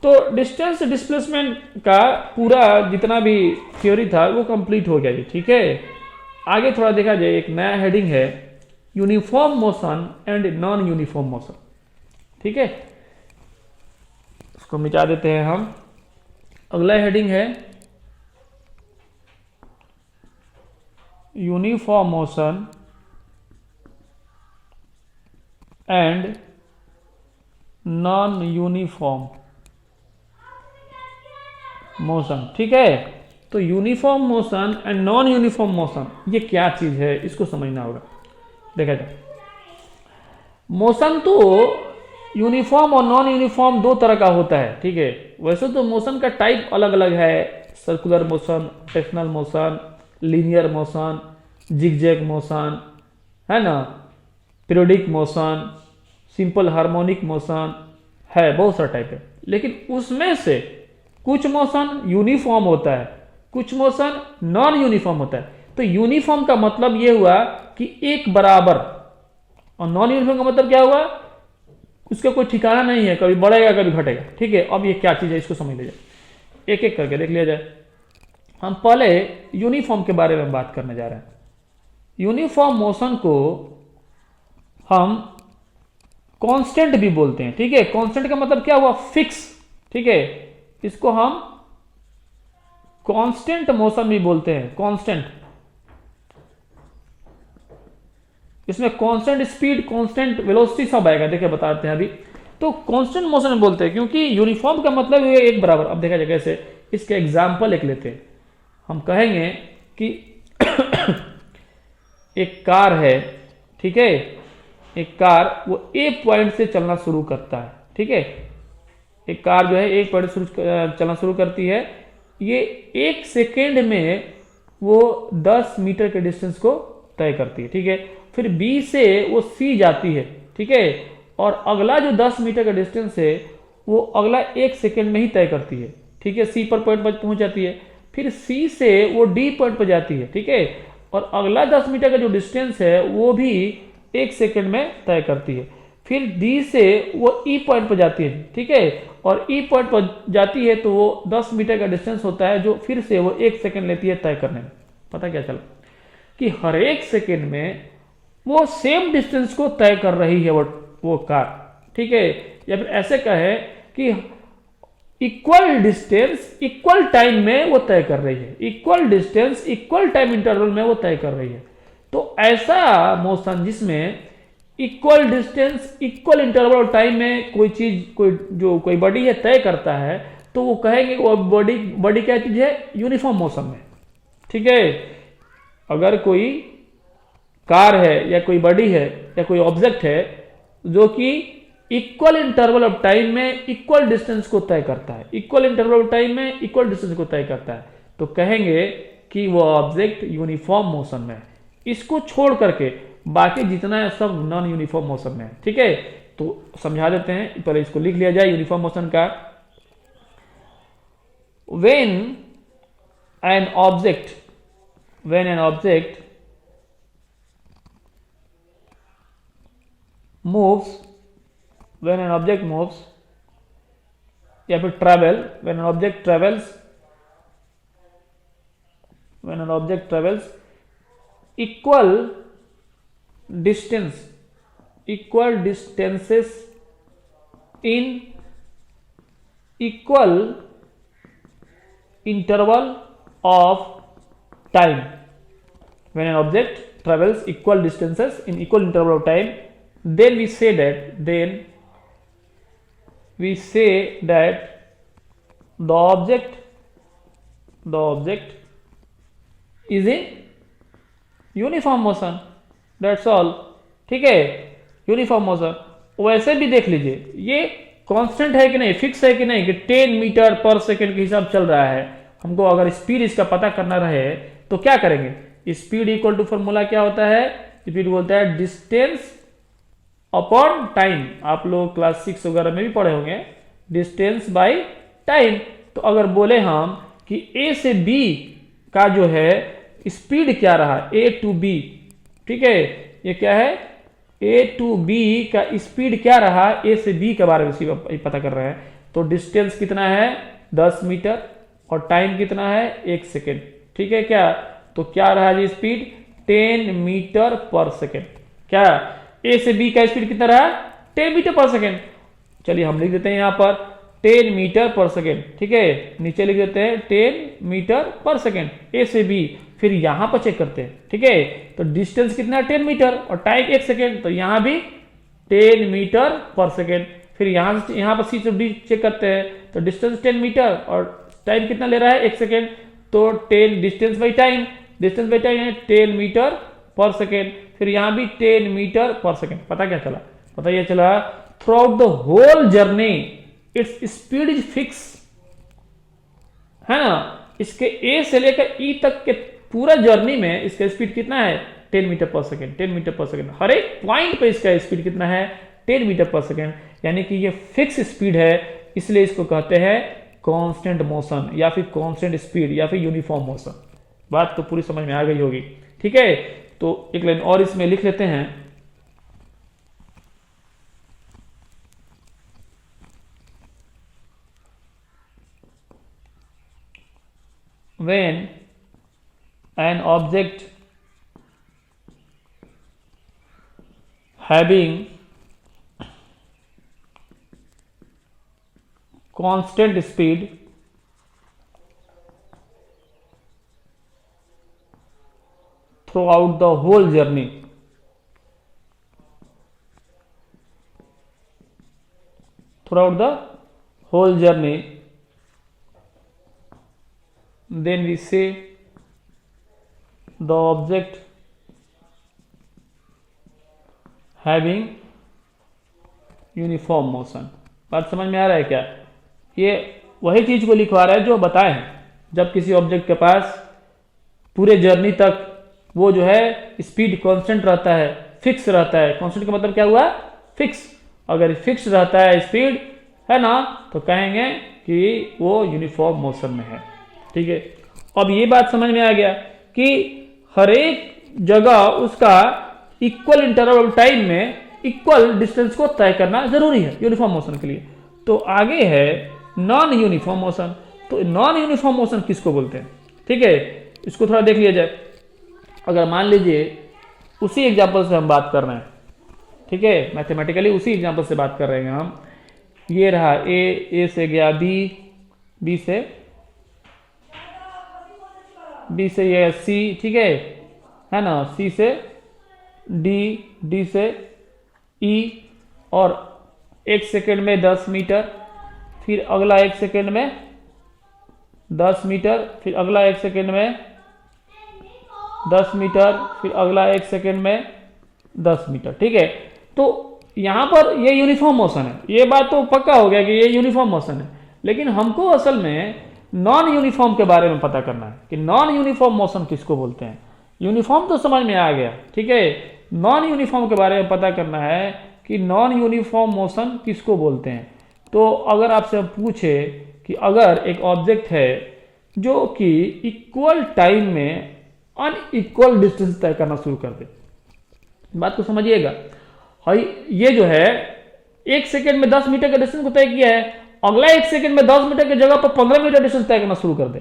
तो डिस्टेंस डिस्प्लेसमेंट का पूरा जितना भी थ्योरी था वो कंप्लीट हो गया जी, ठीक है। आगे थोड़ा देखा जाए, एक नया हेडिंग है uniform motion and non uniform motion, ठीक है। उसको मिटा देते हैं हम। अगला हेडिंग है uniform motion and non uniform motion, ठीक है। तो uniform motion and non uniform motion ये क्या चीज है, इसको समझना होगा। देखा जाए, मोशन तो यूनिफॉर्म और नॉन यूनिफॉर्म दो तरह का होता है, ठीक है। वैसे तो मोशन का टाइप अलग अलग है, circular motion, rotational motion, linear motion, zigzag motion, है ना। Periodic motion, simple harmonic motion है, बहुत सारा टाइप है। लेकिन उसमें से कुछ मोशन यूनिफॉर्म होता है, कुछ मोशन नॉन यूनिफॉर्म होता है। तो यूनिफॉर्म का मतलब यह हुआ कि एक बराबर, और नॉन यूनिफॉर्म का मतलब क्या हुआ, उसका कोई ठिकाना नहीं है, कभी बढ़ेगा कभी घटेगा। ठीक है, अब ये क्या चीज है इसको समझ लिया जाए, एक एक करके देख लिया जाए। हम पहले यूनिफॉर्म के बारे में बात करने जा रहे हैं। यूनिफॉर्म मोशन को हम कांस्टेंट भी बोलते हैं। ठीक है, कांस्टेंट का मतलब क्या हुआ, फिक्स। ठीक है, इसको हम कांस्टेंट मोशन भी बोलते हैं, कांस्टेंट। इसमें कांस्टेंट स्पीड, कांस्टेंट वेलोसिटी सब आएगा, देखिए बताते हैं अभी। तो कांस्टेंट मोशन बोलते हैं क्योंकि यूनिफॉर्म का मतलब है एक बराबर। अब देखा जाए कैसे, इसके एग्जांपल एक लेते हैं। हम कहेंगे कि एक कार है, ठीक है, एक कार वो एक पॉइंट से चलना शुरू करता है। ठीक है, एक कार जो है एक पॉइंट से चलना शुरू करती है, ये एक सेकेंड में वो 10 मीटर के डिस्टेंस को तय करती है। ठीक है, फिर बी से वो सी जाती है। ठीक है, और अगला जो 10 मीटर का डिस्टेंस है वो अगला एक सेकेंड में ही तय करती है। ठीक है, सी पर पॉइंट पर पहुंच जाती है, फिर सी से वो डी पॉइंट पर जाती है। ठीक है, और अगला 10 मीटर का जो डिस्टेंस है वो भी एक सेकेंड में तय करती है। फिर डी से वो ई पॉइंट पर जाती है। ठीक है, और ई पॉइंट पर जाती है तो वो 10 मीटर का डिस्टेंस होता है जो फिर से वो एक सेकेंड लेती है तय करने में। पता क्या चला कि हर एक सेकेंड में वो सेम डिस्टेंस को तय कर रही है वो कार। ठीक है, या फिर ऐसे कहे कि इक्वल डिस्टेंस इक्वल टाइम में वो तय कर रही है, equal distance equal time interval में वो तय कर रही है। तो ऐसा मोशन जिसमें इक्वल डिस्टेंस इक्वल इंटरवल और टाइम में कोई चीज, कोई बॉडी है तय करता है, तो वो कहेंगे वो बॉडी क्या चीज है, यूनिफॉर्म मोशन में। ठीक है, अगर कोई कार है या कोई बॉडी है या कोई ऑब्जेक्ट है जो कि इक्वल इंटरवल ऑफ टाइम में इक्वल डिस्टेंस को तय करता है, इक्वल इंटरवल ऑफ टाइम में इक्वल डिस्टेंस को तय करता है, तो कहेंगे कि वो ऑब्जेक्ट यूनिफॉर्म मोशन में है। इसको छोड़ करके बाकी जितना है सब नॉन यूनिफॉर्म मोशन में है। ठीक है, तो समझा देते हैं, पहले इसको लिख लिया जाए यूनिफॉर्म मोशन का। When an object moves, when an object moves या फिर travel, when an object travels equal distances in equal interval of time. When an object travels equal distances in equal interval of time, then we say that the object is in uniform motion. That's all. ठीक है, uniform motion. वैसे भी देख लीजिए ये constant है कि नहीं, फिक्स है कि नहीं, कि 10 मीटर पर सेकेंड के हिसाब चल रहा है। हमको अगर स्पीड इसका पता करना रहे तो क्या करेंगे, स्पीड इक्वल टू फॉर्मूला क्या होता है, स्पीड बोलता है डिस्टेंस अपॉन टाइम। आप लोग क्लास 6 वगैरह में भी पढ़े होंगे, डिस्टेंस बाय टाइम। तो अगर बोले हम कि ए से बी का जो है स्पीड क्या रहा, ए टू बी, ठीक है, ये क्या है, ए टू बी का स्पीड क्या रहा, ए से बी के बारे में पता कर रहे हैं। तो डिस्टेंस कितना है 10 मीटर और टाइम कितना है 1 सेकेंड। ठीक है, क्या तो क्या रहा जी स्पीड 10 मीटर पर सेकेंड। क्या ए से बी का स्पीड कितना रहा 10 मीटर पर सेकेंड। चलिए हम लिख देते हैं यहां पर 10 मीटर पर सेकेंड। ठीक है, नीचे लिख देते हैं 10 मीटर पर सेकेंड ए से बी। फिर यहां पर चेक करते हैं। ठीक है, तो डिस्टेंस कितना है 10 मीटर और टाइम 1 सेकेंड, तो यहां भी 10 मीटर पर सेकेंड। फिर यहां पर सी से डी चेक करते हैं, तो डिस्टेंस 10 मीटर और टाइम कितना ले रहा है 1 सेकेंड, तो 10 distance by time, distance by time है 10 मीटर पर सेकेंड। फिर यहां भी 10 मीटर पर सेकेंड। पता क्या चला, पता यह चला throughout the whole journey its speed is fix, है ना। इसके ए से लेकर ई तक के पूरा जर्नी में इसका स्पीड कितना है 10 मीटर पर सेकेंड, 10 मीटर पर सेकेंड, हर एक पॉइंट पे इसका स्पीड कितना है 10 मीटर पर सेकेंड, यानी कि ये फिक्स स्पीड है, इसलिए इसको कहते हैं कांस्टेंट मोशन या फिर कांस्टेंट स्पीड या फिर यूनिफॉर्म मोशन। बात तो पूरी समझ में आ गई होगी, ठीक है। तो एक लाइन और इसमें लिख लेते हैं, when an object having constant speed throughout the whole journey, then we say the object having uniform motion. बात समझ में आ रहा है क्या? ये वही चीज को लिखवा रहा है जो बताए हैं, जब किसी ऑब्जेक्ट के पास पूरे जर्नी तक वो जो है स्पीड कांस्टेंट रहता है, फिक्स रहता है। कांस्टेंट का मतलब क्या हुआ? फिक्स। अगर फिक्स रहता है स्पीड, है ना, तो कहेंगे कि वो यूनिफॉर्म मोशन में है, ठीक है। अब ये बात समझ में आ गया कि हर एक जगह उसका इक्वल इंटरवल ऑफ टाइम में इक्वल डिस्टेंस को तय करना जरूरी है यूनिफॉर्म मोशन के लिए। तो आगे है नॉन यूनिफॉर्म मोशन। तो नॉन यूनिफॉर्म मोशन किसको बोलते हैं, ठीक है, इसको थोड़ा देख लिया जाए। अगर मान लीजिए उसी एग्जाम्पल से हम बात कर रहे हैं, ठीक है, मैथमेटिकली उसी एग्जाम्पल से बात कर रहे हैं हम। ये रहा ए से गया बी से ये सी, ठीक है ना, सी से डी से ई, और 1 सेकेंड में 10 मीटर, फिर अगला 1 सेकेंड में 10 मीटर, फिर अगला 1 सेकेंड में 10 मीटर, फिर अगला 1 सेकेंड में 10 मीटर, ठीक है। तो यहां पर ये यूनिफॉर्म मोशन है, ये बात तो पक्का हो गया कि ये यूनिफॉर्म मोशन है। लेकिन हमको असल में नॉन यूनिफॉर्म के बारे में पता करना है कि नॉन यूनिफॉर्म मोशन किसको बोलते हैं। यूनिफॉर्म तो समझ में आ गया, ठीक है, नॉन यूनिफॉर्म के बारे में पता करना है कि नॉन यूनिफॉर्म मोशन किसको बोलते हैं। तो अगर आपसे पूछे कि अगर एक ऑब्जेक्ट है जो कि इक्वल टाइम में अनइक्वल डिस्टेंस तय करना शुरू कर दे, बात को समझिएगा। ये जो है 1 सेकेंड में 10 मीटर का डिस्टेंस को तय किया है, अगला 1 सेकेंड में 10 मीटर की जगह पर 15 मीटर डिस्टेंस तय करना शुरू कर दे,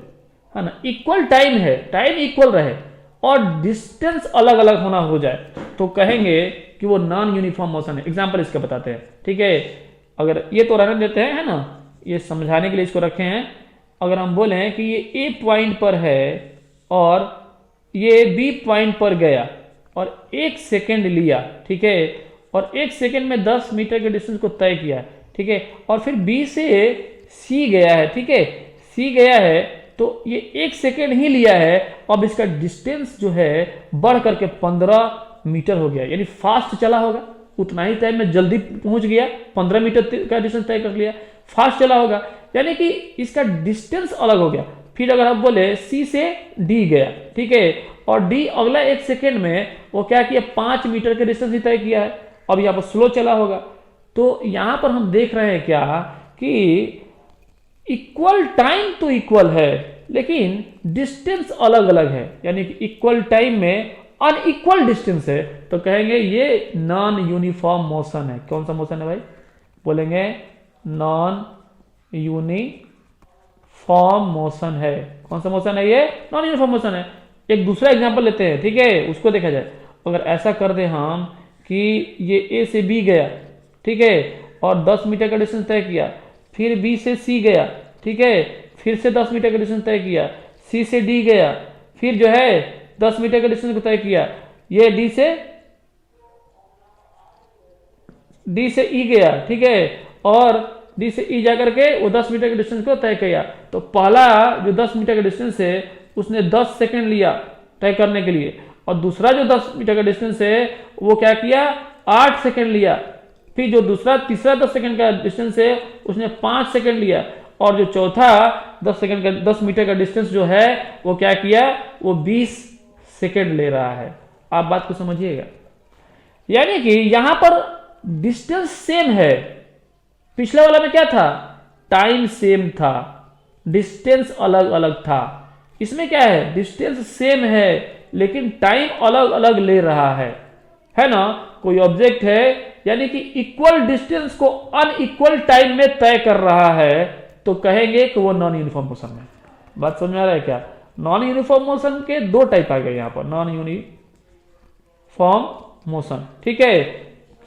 है ना, इक्वल टाइम है, टाइम इक्वल रहे और डिस्टेंस अलग अलग होना हो जाए, तो कहेंगे कि वो नॉन यूनिफॉर्म मोशन है। एग्जांपल इसका बताते हैं, ठीक है। अगर ये तो रहने देते हैं, है ना, ये समझाने के लिए इसको रखे हैं। अगर हम बोले कि ये ए पॉइंट पर है और ये बी पॉइंट पर गया और 1 सेकेंड लिया, ठीक है, और 1 सेकेंड में 10 मीटर के डिस्टेंस को तय किया, ठीक है, और फिर बी से सी गया है, ठीक है, सी गया है, तो ये 1 सेकेंड ही लिया है। अब इसका डिस्टेंस जो है बढ़ करके 15 मीटर हो गया, यानी फास्ट चला होगा, उतना ही टाइम में जल्दी पहुंच गया, 15 मीटर का डिस्टेंस तय कर लिया, फास्ट चला होगा, यानी कि इसका डिस्टेंस अलग हो गया। फिर अगर आप बोले सी से डी गया, ठीक है, और डी अगला 1 सेकेंड में वो क्या किया, 5 मीटर के डिस्टेंस ही तय किया है, अब यहाँ पर स्लो चला होगा। तो यहां पर हम देख रहे हैं क्या कि इक्वल टाइम तो इक्वल है लेकिन डिस्टेंस अलग अलग है, यानी कि इक्वल टाइम में अनइक्वल डिस्टेंस है, तो कहेंगे ये नॉन यूनिफॉर्म मोशन है। कौन सा मोशन है भाई? बोलेंगे नॉन यूनिफॉर्म मोशन है। कौन सा मोशन है ये? नॉन यूनिफॉर्म मोशन है। एक दूसरा एग्जांपल लेते हैं, ठीक है, उसको देखा जाए। अगर ऐसा कर दे हम कि ये ए से बी गया, ठीक है, और 10 मीटर का डिस्टेंस तय किया, फिर बी से सी गया, ठीक है, फिर से 10 मीटर का डिस्टेंस तय किया, सी से डी गया, फिर जो है 10 मीटर का डिस्टेंस को तय किया, ये डी से ई गया, ठीक है, और डी से ई जाकर के वो 10 मीटर के डिस्टेंस को तय किया। तो पहला जो 10 मीटर का डिस्टेंस है उसने 10 सेकेंड लिया तय करने के लिए, और दूसरा जो 10 मीटर का डिस्टेंस है वो क्या किया, 8 सेकेंड लिया। फिर जो तीसरा 10 सेकेंड का डिस्टेंस है उसने 5 सेकेंड लिया, और जो चौथा 10 मीटर का डिस्टेंस जो है वो क्या किया, वो 20 सेकेंड ले रहा है। आप बात को समझिएगा। यानी कि यहां पर डिस्टेंस सेम है, पिछले वाला में क्या था, टाइम सेम था, डिस्टेंस अलग अलग था। इसमें क्या है, डिस्टेंस सेम है लेकिन टाइम अलग अलग ले रहा है ना। कोई ऑब्जेक्ट है यानी कि इक्वल डिस्टेंस को अनइक्वल टाइम में तय कर रहा है तो कहेंगे कि वो नॉन यूनिफॉर्म मोशन में। बात समझ में आ रहा है क्या? नॉन यूनिफॉर्म मोशन के दो टाइप आ गए यहां पर, नॉन यूनिफॉर्म मोशन। ठीक है,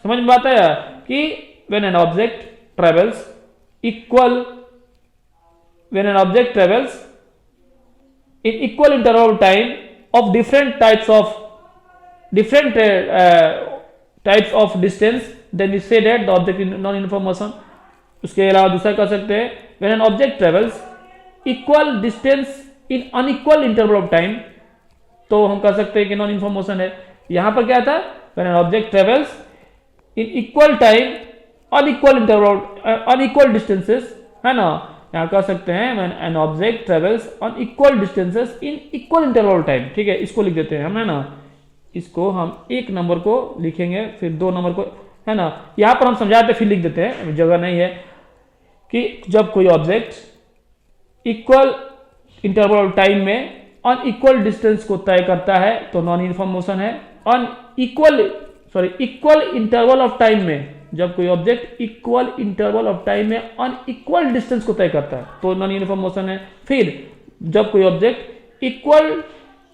समझ में आता है कि when an object travels equal, when an object travels in equal interval of time of different types of distance, then we say that the object in non-uniform motion। उसके अलावा दूसरा कह सकते हैं when an object travels equal distance in unequal interval of time, तो हम कह सकते हैं कि नॉन यूनिफॉर्म मोशन है। यहां पर क्या था, when an object travels in equal time unequal interval unequal distances, है ना। यहां कह सकते हैं when an object travels on equal distances in equal interval of time। ठीक है, इसको लिख देते हैं हम, है ना। इसको हम एक नंबर को लिखेंगे फिर दो नंबर को, है ना। यहां पर हम समझाते फिर लिख देते हैं, जगह नहीं है, कि जब कोई object equal interval of time में अनइक्वल डिस्टेंस को तय करता है तो नॉन यूनिफॉर्म मोशन है। इक्वल इंटरवल ऑफ टाइम में जब कोई object equal interval of time में अनइक्वल डिस्टेंस को तय करता है तो नॉन यूनिफॉर्म मोशन है। फिर जब कोई ऑब्जेक्ट इक्वल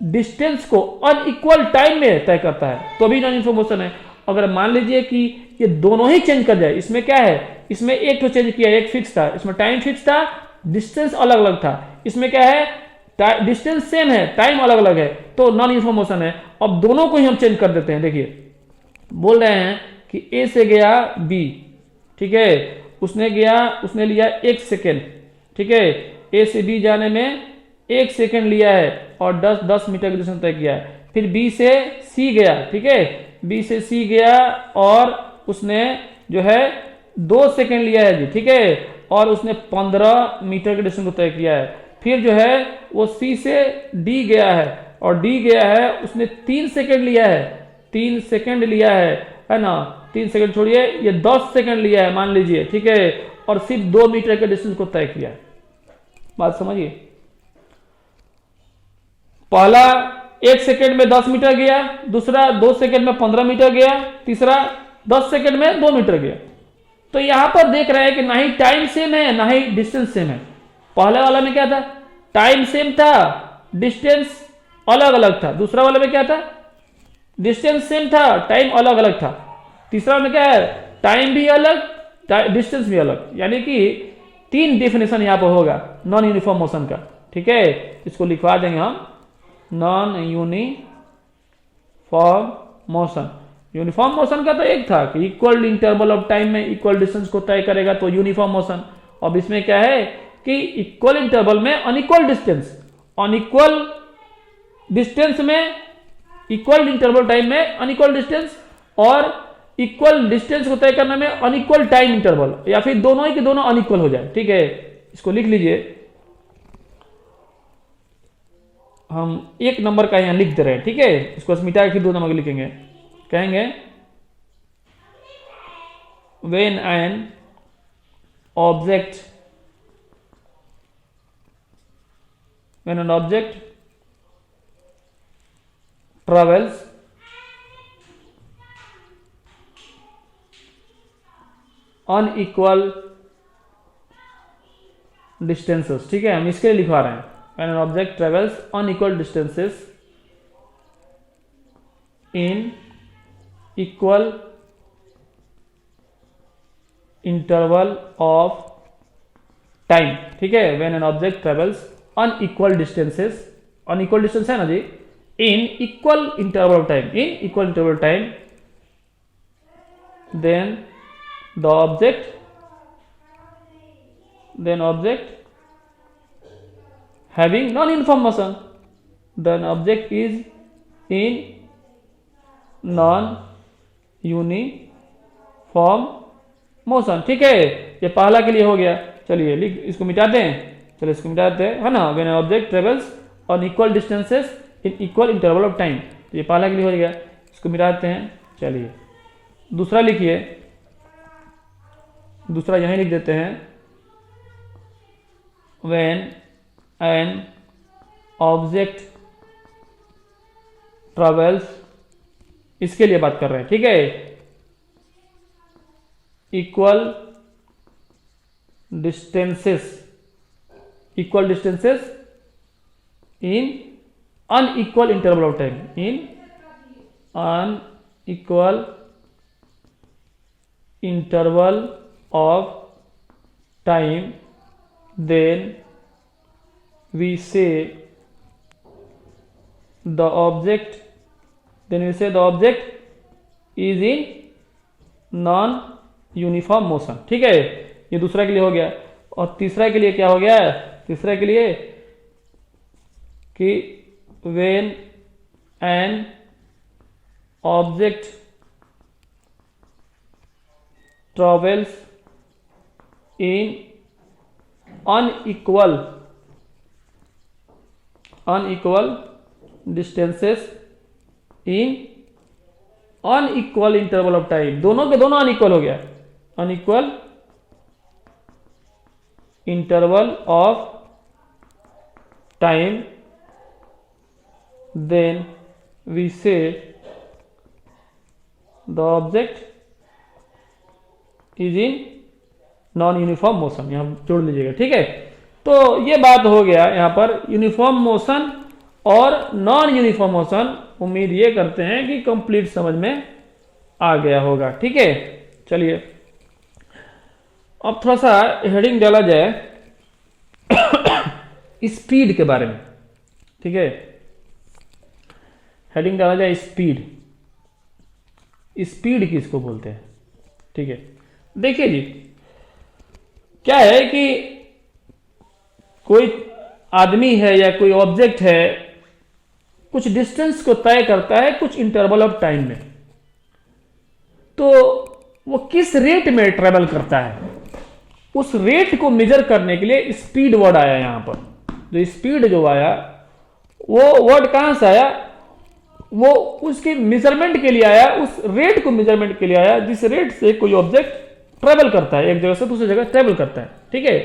डिस्टेंस को अनइक्वल टाइम में तय करता है तो भी नॉन यूनिफॉर्म मोशन है। अगर मान लीजिए कि ये दोनों ही चेंज कर जाए, इसमें क्या है, इसमें एक तो चेंज किया, एक फिक्स था, इसमें टाइम फिक्स था, डिस्टेंस अलग अलग था। इसमें क्या है, डिस्टेंस सेम है, टाइम अलग अलग है, तो नॉन यूनिफॉर्म मोशन है। अब दोनों को ही हम चेंज कर देते हैं। देखिए बोल रहे हैं कि ए से गया बी, ठीक है, उसने लिया 1 सेकेंड, ठीक है, ए से बी जाने में 1 सेकेंड लिया है और 10 मीटर की डिस्टेंस तय किया है। फिर बी से सी गया, ठीक है, बी से सी गया और उसने जो है 2 सेकेंड लिया है जी, ठीक है, और उसने 15 मीटर के डिस्टेंस को तय किया है। फिर जो है वो सी से डी गया है और डी गया है, उसने 3 सेकेंड लिया है, 3 सेकेंड लिया है ना, 3 सेकेंड छोड़िए, ये 10 सेकेंड लिया है मान लीजिए, ठीक है, और सिर्फ 2 मीटर के डिस्टेंस को तय किया है। बात समझिए, पहला 1 सेकेंड में 10 मीटर गया, दूसरा 2 सेकेंड में 15 मीटर गया, तीसरा 10 सेकेंड में 2 मीटर गया। तो यहां पर देख रहे हैं कि ना ही टाइम सेम है ना ही डिस्टेंस सेम है। पहले वाला में क्या था, टाइम सेम था, डिस्टेंस अलग अलग था। दूसरा वाला में क्या था, डिस्टेंस सेम था, टाइम अलग अलग था। तीसरा में क्या है, टाइम भी अलग, डिस्टेंस भी अलग। यानी कि 3 डेफिनेशन यहां पर होगा नॉन यूनिफॉर्म मोशन का, ठीक है। इसको लिखवा देंगे हम, non uniform motion. Uniform motion का तो एक था कि इक्वल इंटरवल ऑफ टाइम में इक्वल डिस्टेंस को तय करेगा तो यूनिफॉर्म मोशन। अब इसमें क्या है कि इक्वल इंटरवल में अनइक्वल डिस्टेंस, अनइक्वल डिस्टेंस में इक्वल इंटरवल टाइम में अनइक्वल डिस्टेंस, और इक्वल डिस्टेंस को तय करने में अनइक्वल टाइम इंटरवल, या फिर दोनों ही के दोनों अनइक्वल हो जाए, ठीक है। इसको लिख लीजिए, हम 1 नंबर का यहां लिख दे रहे हैं, ठीक है। इसको मिटा के फिर 2 नंबर लिखेंगे, कहेंगे when an object travels unequal distances, ठीक है, हम इसके लिए लिखवा रहे हैं when an object travels unequal distances in equal interval of time, ठीक है। when an object travels unequal distances, unequal distance है ना जी, in equal interval of time, in equal interval of time, then object having non-uniform motion, then object is in non-uniform motion, ठीक है। ये पहला के लिए हो गया। चलिए लिख, इसको मिटाते हैं, चलिए इसको मिटाते हैं, है ना। When object travels on equal distances in equal interval of time, तो ये पहला के लिए हो गया, इसको मिटाते हैं। चलिए दूसरा लिखिए, दूसरा यहीं लिख देते हैं, व्हेन एन ऑब्जेक्ट ट्रेवल्स, इसके लिए बात कर रहे हैं, ठीक है, equal distances in unequal interval of time, in unequal interval of time, then we say the object is in non uniform motion, ठीक है। ये दूसरा के लिए हो गया। और तीसरा के लिए क्या हो गया, तीसरा के लिए कि when an object travels in unequal distances in unequal interval of time, दोनों के दोनों अनइक्वल हो गया, unequal interval of time, then we say the object is in non uniform motion, यहां जोड़ लीजिएगा, ठीक है। तो ये बात हो गया यहां पर यूनिफॉर्म मोशन और नॉन यूनिफॉर्म मोशन। उम्मीद ये करते हैं कि कंप्लीट समझ में आ गया होगा, ठीक है। चलिए अब थोड़ा सा हेडिंग डाला जाए स्पीड के बारे में, ठीक है। हेडिंग डाला जाए स्पीड। स्पीड किसको बोलते हैं, ठीक है। देखिए जी, क्या है कि कोई आदमी है या कोई ऑब्जेक्ट है, कुछ डिस्टेंस को तय करता है कुछ इंटरवल ऑफ टाइम में, तो वो किस रेट में ट्रेवल करता है, उस रेट को मेजर करने के लिए स्पीड वर्ड आया। यहां पर जो स्पीड जो आया, वो वर्ड कहां से आया, वो उसके मेजरमेंट के लिए आया, उस रेट को मेजरमेंट के लिए आया जिस रेट से कोई ऑब्जेक्ट ट्रेवल करता है, एक जगह से दूसरी जगह ट्रेवल करता है, ठीक है।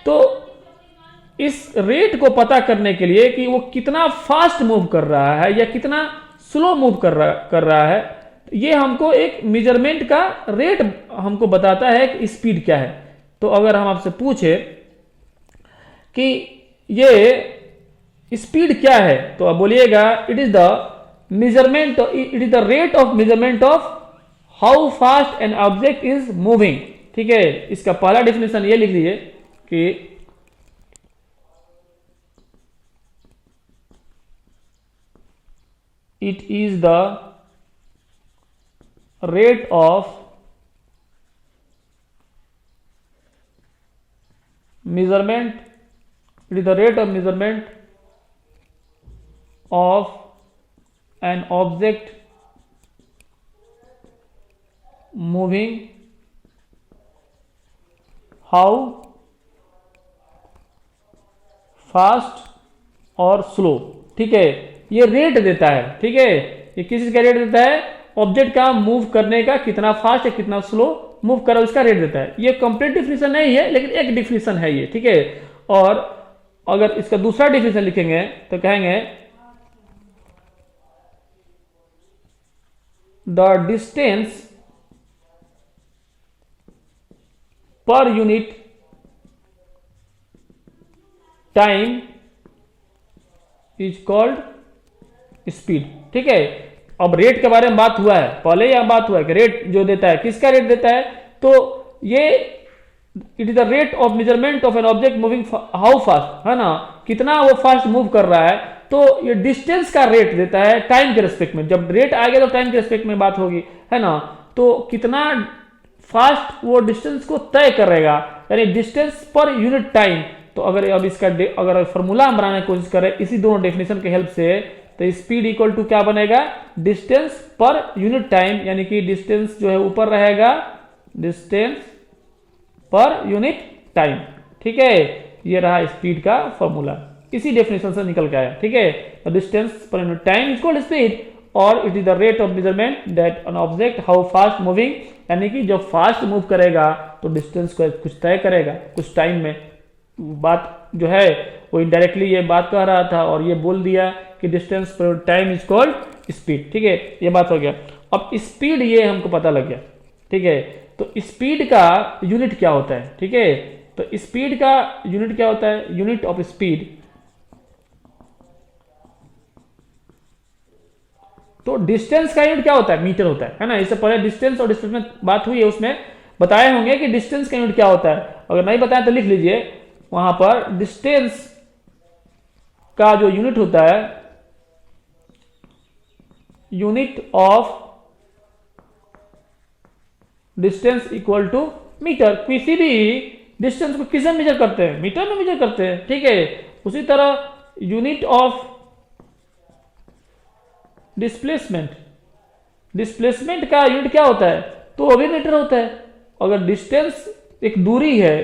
तो इस रेट को पता करने के लिए कि वो कितना फास्ट मूव कर रहा है या कितना स्लो मूव कर रहा है, ये हमको एक मेजरमेंट का रेट हमको बताता है कि स्पीड क्या है। तो अगर हम आपसे पूछे कि ये स्पीड क्या है, तो आप बोलिएगा it is the rate of measurement of how fast an object is moving, ठीक है। इसका पहला डेफिनेशन ये लिख लीजिए कि it is the rate of measurement, it is the rate of measurement of an object moving, how fast और slow, ठीक है। ये रेट देता है, ठीक है। ये किस चीज का रेट देता है, ऑब्जेक्ट का मूव करने का, कितना फास्ट या कितना स्लो मूव कर रहा है उसका रेट देता है। ये कंप्लीट डिफिनेशन नहीं है, लेकिन एक डिफिनेशन है ये, ठीक है। और अगर इसका दूसरा डिफिनेशन लिखेंगे तो कहेंगे द डिस्टेंस पर unit time is called speed, ठीक है। अब रेट के बारे में बात हुआ है, पहले यह बात हुआ है कि रेट जो देता है, किसका रेट देता है, तो ये it is the rate of measurement of an object moving how fast, है ना, कितना वो फास्ट मूव कर रहा है। तो ये डिस्टेंस का रेट देता है टाइम के रेस्पेक्ट में। जब रेट आएगा तो टाइम के रेस्पेक्ट में बात होगी, है ना। तो कितना फास्ट वो डिस्टेंस को तय करेगा, यानी डिस्टेंस पर यूनिट टाइम। तो अगर अब इसका अगर फॉर्मूला हम बनाने की कोशिश करें इसी दोनों डेफिनेशन के हेल्प से, तो स्पीड इक्वल टू क्या बनेगा, डिस्टेंस पर यूनिट टाइम, यानी कि डिस्टेंस जो है ऊपर रहेगा, डिस्टेंस पर यूनिट टाइम, ठीक है। ये रहा स्पीड का फॉर्मूला, इसी डेफिनेशन से निकल के आया, ठीक है। डिस्टेंस पर यूनिट टाइम इक्वल स्पीड, और it is the rate of measurement that an object how fast moving, यानी कि जब फास्ट मूव करेगा तो डिस्टेंस को कुछ तय करेगा कुछ टाइम में। बात जो है वो इनडायरेक्टली ये बात कह रहा था और ये बोल दिया कि डिस्टेंस पर टाइम इज कॉल्ड स्पीड। ठीक है, ये बात हो गया। अब स्पीड ये हमको पता लग गया। ठीक है, तो स्पीड का यूनिट क्या होता है? ठीक है, तो स्पीड का यूनिट क्या होता है? यूनिट ऑफ स्पीड, तो डिस्टेंस का यूनिट क्या होता है? मीटर होता है ना। इससे पहले डिस्टेंस और डिस्टेंस में बात हुई है, उसमें बताए होंगे कि डिस्टेंस का यूनिट क्या होता है। अगर नहीं बताया तो लिख लीजिए वहां पर, डिस्टेंस का जो यूनिट होता है, unit of distance equal to metre. किसी भी डिस्टेंस को किस में मेजर करते हैं? मीटर में मेजर करते हैं। ठीक है, उसी तरह यूनिट ऑफ डिस्प्लेसमेंट, डिस्प्लेसमेंट का यूनिट क्या होता है? तो वो भी मीटर होता है। अगर डिस्टेंस एक दूरी है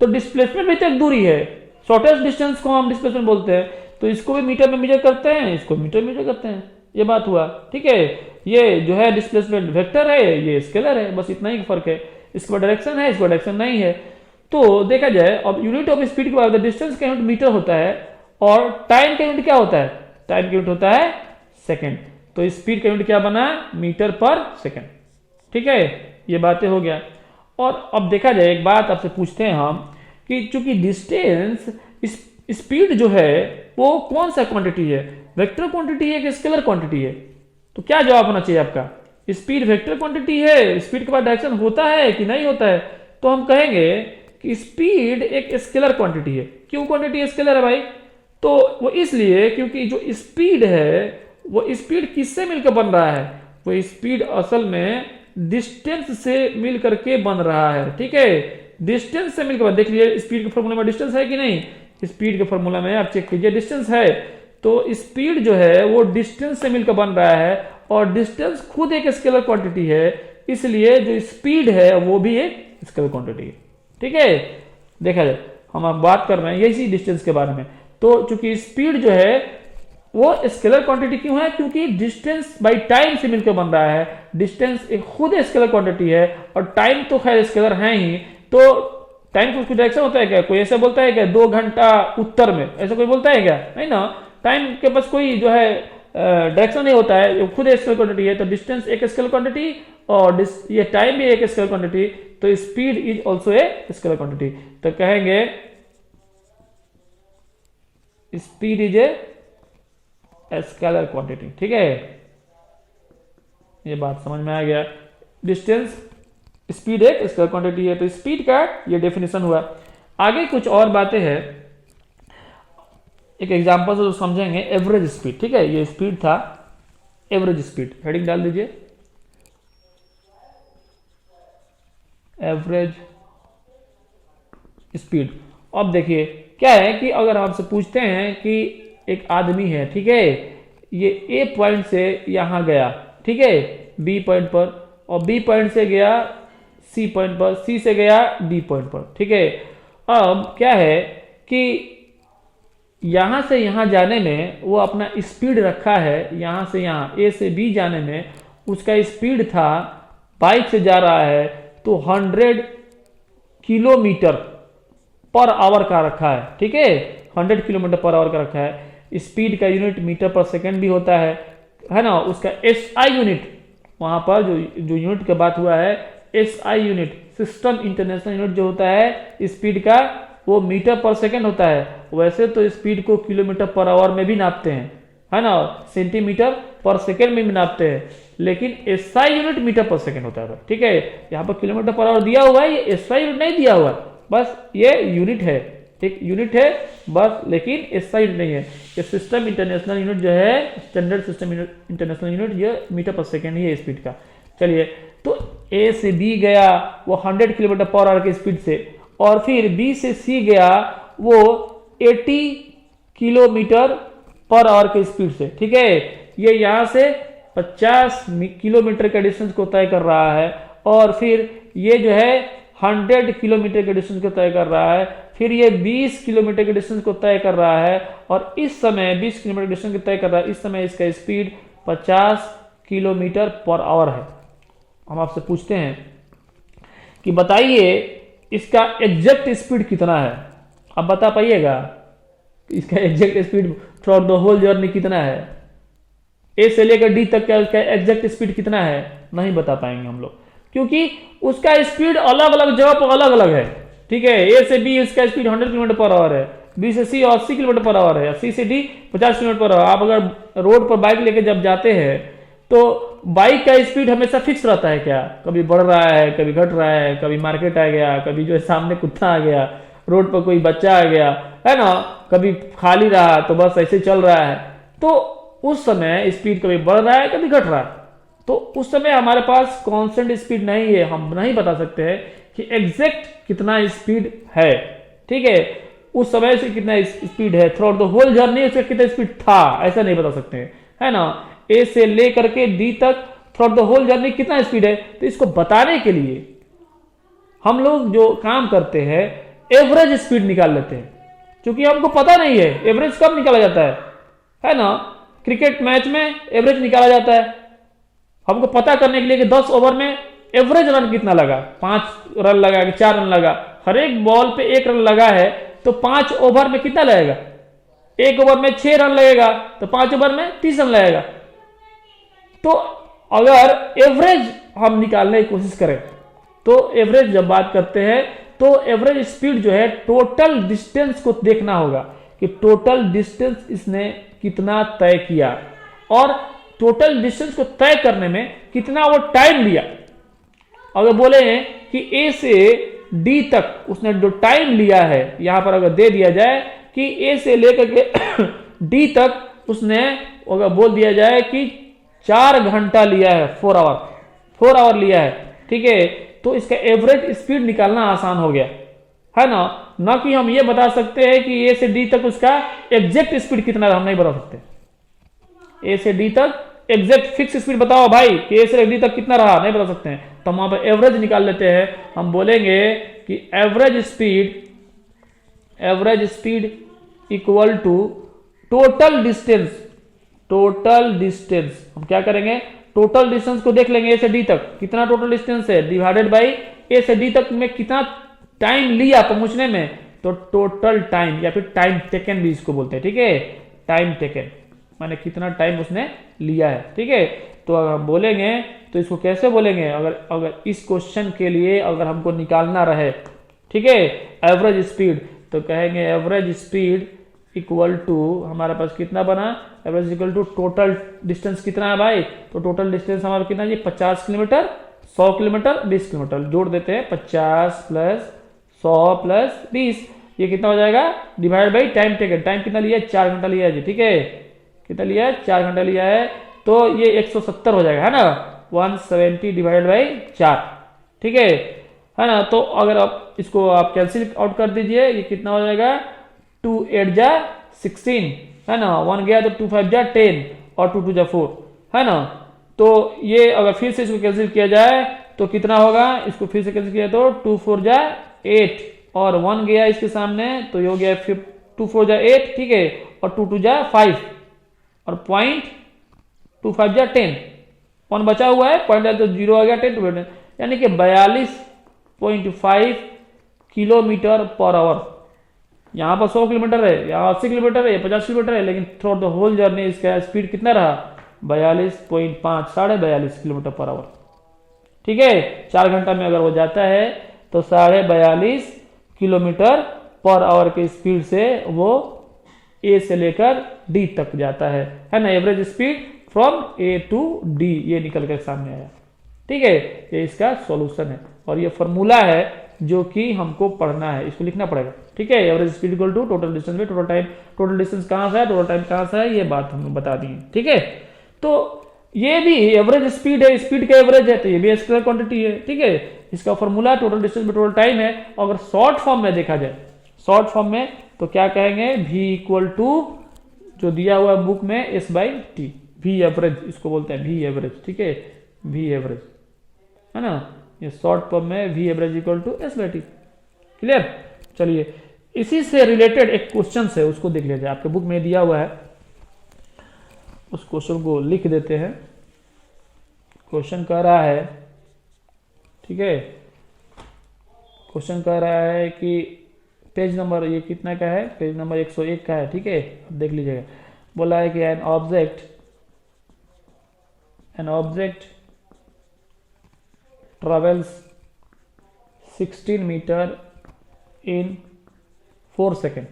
तो डिस्प्लेसमेंट भी तो एक दूरी है। शॉर्टेस्ट डिस्टेंस को हम डिस्प्लेसमेंट बोलते हैं, तो इसको भी मीटर में मेजर करते हैं, इसको मीटर में मेजर करते हैं। ये बात हुआ। ठीक है, ये जो है डिस्प्लेसमेंट वेक्टर है, ये स्केलर है, बस इतना ही फर्क है। इसका डायरेक्शन है, इसका डायरेक्शन नहीं है। तो देखा जाए अब यूनिट ऑफ स्पीड के बाद डिस्टेंस का यूनिट मीटर होता है और टाइम का यूनिट क्या होता है? टाइम का यूनिट होता है सेकेंड। तो स्पीड का यूनिट क्या बना? मीटर पर सेकेंड। ठीक है, ये बातें हो गया। और अब देखा जाए, एक बात आपसे पूछते हैं हम कि चूंकि डिस्टेंस, स्पीड जो है वो कौन सा क्वांटिटी है? वेक्टर क्वांटिटी है कि स्केलर क्वांटिटी है? तो क्या जवाब होना चाहिए आपका? स्पीड वेक्टर क्वांटिटी है। स्पीड के बाद डायरेक्शन होता है कि नहीं होता है? तो हम कहेंगे कि स्पीड एक स्केलर क्वांटिटी है। क्यों क्वांटिटी स्केलर है भाई? तो वो इसलिए क्योंकि जो स्पीड है वो स्पीड किससे मिलकर बन रहा है? वो स्पीड असल में डिस्टेंस से मिल करके बन रहा है। ठीक है, डिस्टेंस से मिलकर, देख लीजिए स्पीड के फॉर्मूला में डिस्टेंस है कि नहीं? स्पीड के फॉर्मूला में आप चेक कीजिए, डिस्टेंस है। तो स्पीड जो है वो डिस्टेंस से मिलकर बन रहा है और डिस्टेंस खुद एक स्केलर क्वांटिटी है, इसलिए जो स्पीड है वो भी एक स्केलर क्वांटिटी है। ठीक है, देखा जाए हम अब बात कर रहे हैं इसी डिस्टेंस के बारे में। तो चूंकि स्पीड जो है वो स्केलर क्वांटिटी क्यों है? क्योंकि डिस्टेंस बाई टाइम से मिलकर बन रहा है। डिस्टेंस एक खुद स्केलर क्वांटिटी है और टाइम तो खैर स्केलर है ही। तो टाइम को कुछ डायरेक्शन होता है क्या? कोई ऐसा बोलता है क्या 2 घंटा उत्तर में? ऐसा कोई बोलता है क्या? नहीं ना। टाइम के पास कोई जो है डायरेक्शन नहीं होता है, ये खुद स्केलर क्वांटिटी है। तो डिस्टेंस एक स्केलर क्वांटिटी और ये टाइम भी एक स्केलर क्वांटिटी, तो speed is also a scalar quantity. तो कहेंगे speed is a scalar quantity. ठीक है, ये बात समझ में आ गया। डिस्टेंस, स्पीड एक स्केलर क्वांटिटी है। तो स्पीड का ये डेफिनेशन हुआ। आगे कुछ और बातें हैं, एक एग्जांपल से तो समझेंगे। एवरेज स्पीड, ठीक है, ये स्पीड था, एवरेज स्पीड हेडिंग डाल दीजिए, एवरेज स्पीड। अब देखिए क्या है कि अगर आपसे पूछते हैं कि एक आदमी है, ठीक है, ये ए पॉइंट से यहां गया, ठीक है, बी पॉइंट पर, और बी पॉइंट से गया सी पॉइंट पर, सी से गया डी पॉइंट पर। ठीक है, अब क्या है कि यहां से यहां जाने में वो अपना स्पीड रखा है, यहां से यहां ए से बी जाने में उसका स्पीड था, बाइक से जा रहा है तो 100 किलोमीटर पर आवर का रखा है। ठीक है, 100 किलोमीटर पर आवर का रखा है। स्पीड का यूनिट मीटर पर सेकेंड भी होता है ना। उसका एसआई यूनिट, वहां पर जो यूनिट की बात हुआ है, SI unit, system international unit जो होता है स्पीड का, वो मीटर पर सेकेंड होता है। वैसे तो स्पीड को किलोमीटर पर आवर में भी नापते हैं, है ना, सेंटीमीटर पर सेकेंड में भी नापते हैं, लेकिन एसआई यूनिट मीटर पर सेकेंड होता है। ठीक है, यहाँ पर किलोमीटर पर आवर दिया हुआ है, ये एसआई यूनिट नहीं दिया हुआ है, बस ये यूनिट है, एक यूनिट है बस, लेकिन एसआई यूनिट नहीं है। ये सिस्टम इंटरनेशनल यूनिट जो है, स्टैंडर्ड सिस्टम इंटरनेशनल यूनिट, ये मीटर पर सेकेंड ही है स्पीड का। चलिए, तो ए से बी गया वो 100 किलोमीटर पर आवर की स्पीड से, और फिर बी से सी गया वो 80 किलोमीटर पर आवर की स्पीड से। ठीक है, ये यहां से 50 किलोमीटर का डिस्टेंस को तय कर रहा है, और फिर ये जो है 100 किलोमीटर के डिस्टेंस को तय कर रहा है, फिर ये 20 किलोमीटर के डिस्टेंस को तय कर रहा है, और इस समय 20 किलोमीटर डिस्टेंस को तय कर रहा है। इस समय इसका स्पीड 50 किलोमीटर पर आवर है। हम आपसे पूछते हैं कि बताइए इसका एग्जैक्ट स्पीड कितना है। आप बता पाइएगा इसका exact speed through the whole journey कितना है? ए से लेकर डी तक का उसका एग्जैक्ट स्पीड कितना है? नहीं बता पाएंगे हम लोग, क्योंकि उसका स्पीड अलग अलग जगह पर अलग अलग है। ठीक है, ए से बी उसका स्पीड 100 किलोमीटर पर आवर है, बी से सी 80 किलोमीटर पर आवर है, सी से डी 50 किलोमीटर पर आवर। आप अगर रोड पर बाइक लेके जब जाते हैं तो बाइक का स्पीड हमेशा फिक्स रहता है क्या? कभी बढ़ रहा है, कभी घट रहा है, कभी मार्केट आ गया, कभी जो है सामने कुत्ता आ गया, रोड पर कोई बच्चा आ गया, है ना, कभी खाली रहा तो बस ऐसे चल रहा है। तो उस समय स्पीड कभी बढ़ रहा है, कभी घट रहा है। तो उस समय हमारे पास कांस्टेंट स्पीड नहीं है, हम नहीं बता सकते हैं कि एग्जैक्ट कितना स्पीड है। ठीक है, उस समय से कितना स्पीड है, throughout the whole journey उसका कितना स्पीड था, ऐसा नहीं बता सकते हैं, है ना। ए से लेकर के डी तक throughout the whole journey कितना स्पीड है, तो इसको बताने के लिए हम लोग जो काम करते हैं एवरेज स्पीड निकाल लेते हैं, क्योंकि हमको पता नहीं है एवरेज कब निकाला जाता है ना। क्रिकेट मैच में एवरेज निकाला जाता है, हमको पता करने के लिए कि 10 ओवर में एवरेज रन कितना लगा, 5 रन लगा कि 4 रन लगा। हर एक बॉल पे 1 रन लगा है तो 5 ओवर में कितना लगेगा? 1 ओवर में 6 रन लगेगा तो 5 ओवर में 30 रन लगेगा। तो अगर एवरेज हम निकालने की कोशिश करें तो एवरेज जब बात करते हैं तो एवरेज स्पीड जो है टोटल डिस्टेंस को देखना होगा कि टोटल डिस्टेंस इसने कितना तय किया और टोटल डिस्टेंस को तय करने में कितना वो टाइम लिया। अगर बोले कि ए से डी तक उसने जो टाइम लिया है, यहां पर अगर दे दिया जाए कि ए से लेकर के डी तक उसने अगर बोल दिया जाए कि 4 घंटा लिया है, 4 आवर लिया है, ठीक है, तो इसका एवरेज स्पीड निकालना आसान हो गया, है ना कि हम ये बता सकते हैं कि ए से डी तक उसका एग्जैक्ट स्पीड कितना, हम नहीं बता सकते। ए से डी तक एग्जैक्ट फिक्स स्पीड बताओ भाई कि ए से डी तक कितना रहा, नहीं बता सकते हैं। तो हम वहां पर एवरेज निकाल लेते हैं। हम बोलेंगे कि average speed equal to total distance. हम क्या करेंगे, टोटल डिस्टेंस को देख लेंगे, ए से डी तक कितना टोटल डिस्टेंस है डिवाइडेड बाई ए से डी तक में कितना टाइम लिया पहुंचने में, तो टोटल टाइम या फिर टाइम टेकन भी इसको बोलते हैं। ठीक है, टाइम टेकन माने कितना टाइम उसने लिया है। ठीक है, तो अगर हम बोलेंगे तो इसको कैसे बोलेंगे, अगर इस क्वेश्चन के लिए अगर हमको निकालना रहे, ठीक है, एवरेज स्पीड, तो कहेंगे एवरेज स्पीड इक्वल टू, हमारे पास कितना बना, average equal to total distance कितना है भाई, तो टोटल डिस्टेंस हमारा कितना जी 50 किलोमीटर, 100 किलोमीटर, 20 किलोमीटर, जोड़ देते हैं 50 प्लस 100 प्लस 20, ये कितना हो जाएगा divide by time taken. Time कितना लिया है, 4 घंटा लिया है जी। ठीक है, कितना लिया है, 4 घंटा लिया है, तो ये 170 हो जाएगा, है ना, 170 डिवाइड बाई 4। ठीक है ना। तो अगर आप इसको आप कैंसिल आउट कर दीजिए, ये कितना हो जाएगा 2 8 जा 16, है ना, 1 गया तो 2 5 जा 10 और 2 2 जा 4, है ना। तो ये अगर फिर से इसको कैंसिल किया जाए तो कितना होगा, इसको फिर से कैंसिल किया तो 2 4 जा 8 और 1 गया इसके सामने तो ये हो गया 2 4 जा 8, ठीक है, और 2 2 जा 5 और पॉइंट 2 5 जा 10, 1 बचा हुआ है, पॉइंट तो 0 आ गया 10, यानी कि 42.5 किलोमीटर पर आवर। यहाँ पर 100 किलोमीटर है, यहाँ 80 किलोमीटर है, 50 किलोमीटर है, लेकिन throughout the whole journey इसका स्पीड कितना रहा 42.5 42.5 किलोमीटर पर आवर। ठीक है, 4 घंटा में अगर वो जाता है तो 42.5 किलोमीटर पर आवर के स्पीड से वो ए से लेकर डी तक जाता है ना। Average speed from A to D ये निकल कर सामने आया। ठीक है, ये इसका सॉल्यूशन है और ये फॉर्मूला है जो कि हमको पढ़ना है, इसको लिखना पड़ेगा। ठीक है, average speed equal to total distance में टोटल टाइम, टोटल डिस्टेंस कहां से है, टोटल टाइम कहां से है, ये बात हमने बता दी है। ठीक है, तो ये भी एवरेज स्पीड है, स्पीड का एवरेज है, तो ये भी स्केलर क्वांटिटी है। ठीक है, इसका फॉर्मूला टोटल डिस्टेंस में टोटल टाइम है। अगर शॉर्ट फॉर्म में देखा जाए, शॉर्ट फॉर्म में तो क्या कहेंगे, v इक्वल टू जो दिया हुआ बुक में s by T, v average इसको बोलते हैं, v एवरेज। ठीक है, v एवरेज, है ना, ये शॉर्ट फॉर्म में v average equal to s by T. Clear. चलिए, इसी से रिलेटेड एक क्वेश्चन है, उसको देख लीजिए, आपके बुक में दिया हुआ है। उस क्वेश्चन को लिख देते हैं। क्वेश्चन कह रहा है, ठीक है, क्वेश्चन कह रहा है कि पेज नंबर ये कितना का है, पेज नंबर 101 का है, ठीक है, देख लीजिएगा। बोला है कि an object travels 16 meter in 4 seconds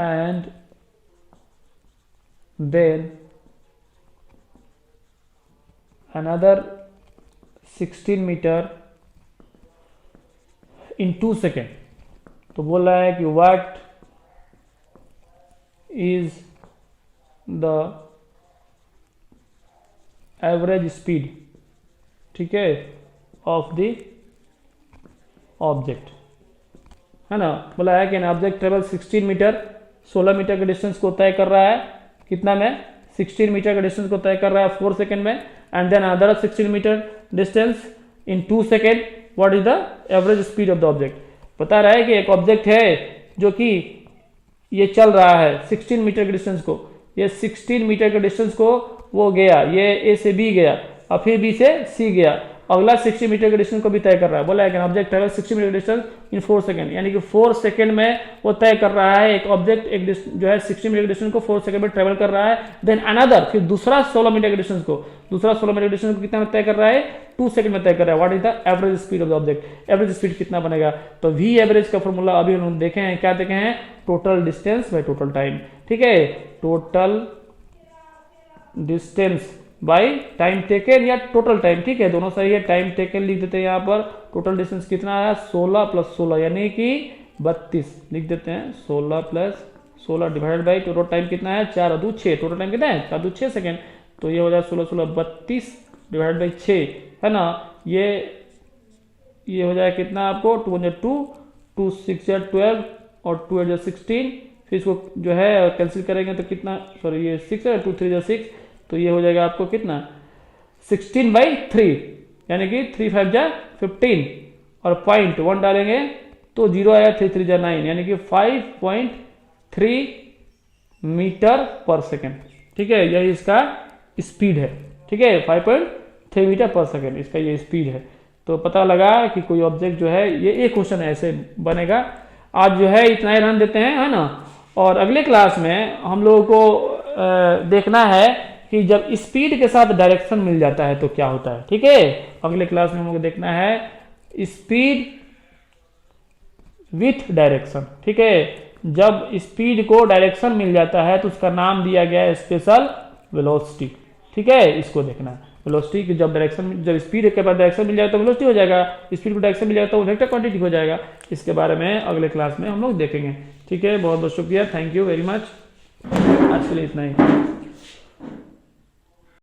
and then another 16 meter in 2 seconds। तो बोल रहा है कि what is the average speed, ठीक है, ऑफ द ऑब्जेक्ट, है ना। बोला है कि an object travel 16 metre, 16 metre के डिस्टेंस को तय कर रहा है, कितना में, 16 मीटर के डिस्टेंस को तय कर रहा है 4 सेकेंड में, and then other 16 metre distance in 2 second. What is the average speed of the object. बता रहा है कि एक ऑब्जेक्ट है जो कि ये चल रहा है 16 मीटर के डिस्टेंस को, ये 16 मीटर के डिस्टेंस को वो गया, ये ए से बी गया और फिर बी से सी गया, अगला 60 मीटर के डिस्टेंस को भी तय कर रहा है। बोला है कि object travel 60 metre distance in 4 second, यानी कि 4 सेकंड में वो तय कर रहा है, एक ऑब्जेक्ट एक जो है 60 मीटर के डिस्टेंस को 4 सेकंड में ट्रेवल कर रहा है। देन अनदर, फिर दूसरा 16 मीटर के डिस्टेंस को, दूसरा 16 मीटर के डिस्टेंस को कितना में तय कर रहा है, 2 सेकंड में तय कर रहा है। What is the average speed of the object. Average speed कितना बनेगा, तो वी एवरेज का फॉर्मूला अभी हम देखे हैं, क्या देखे हैं, total distance by total time, ठीक है, total distance by time taken या टोटल टाइम, ठीक है, दोनों सही है। टाइम टेकन लिख देते हैं यहाँ पर, टोटल डिस्टेंस कितना आया, 16 + 16 यानी कि 32 लिख देते हैं, 16 + 16 डिवाइडेड बाई टोटल टाइम कितना है, 4 और 2 6, टोटल टाइम कितना है, 4 2 6 सेकेंड, तो ये हो जाए 16 16 32 डिवाइडेड बाई 6, है ना। ये हो जाए कितना आपको, 2 × 2, 2 6 × 12 और 2 × 16, फिर इसको जो है कैंसिल करेंगे तो कितना, सॉरी ये 6 है, 2 3 × 6, तो ये हो जाएगा आपको कितना, 16/3, यानी कि 3 5 15 और पॉइंट 1 डालेंगे तो 0 आया, 3 3 9, यानी कि 5.3 मीटर पर सेकेंड, ठीक है, यही इसका स्पीड है, ठीक है, 5.3 मीटर पर सेकेंड इसका ये स्पीड है। तो पता लगा कि कोई ऑब्जेक्ट जो है, ये एक क्वेश्चन ऐसे बनेगा। आज जो है इतना ही रन देते हैं, है ना, और अगले क्लास में हम लोगों को देखना है कि जब स्पीड के साथ डायरेक्शन मिल जाता है तो क्या होता है, ठीक है। अगले क्लास में हम लोग देखना है स्पीड विथ डायरेक्शन, ठीक है। जब स्पीड को डायरेक्शन मिल जाता है तो उसका नाम दिया गया है स्पेशल वेलोसिटी, ठीक है, इसको देखना है। वेलोसिटी की जब स्पीड के बाद डायरेक्शन मिल जाएगा तो वेलोसिटी हो जाएगा, स्पीड को डायरेक्शन मिल जाएगा तो वेक्टर क्वांटिटी हो जाएगा। इसके बारे में अगले क्लास में हम लोग देखेंगे, ठीक है। बहुत बहुत शुक्रिया, थैंक यू वेरी मच, आज के लिए इतना ही।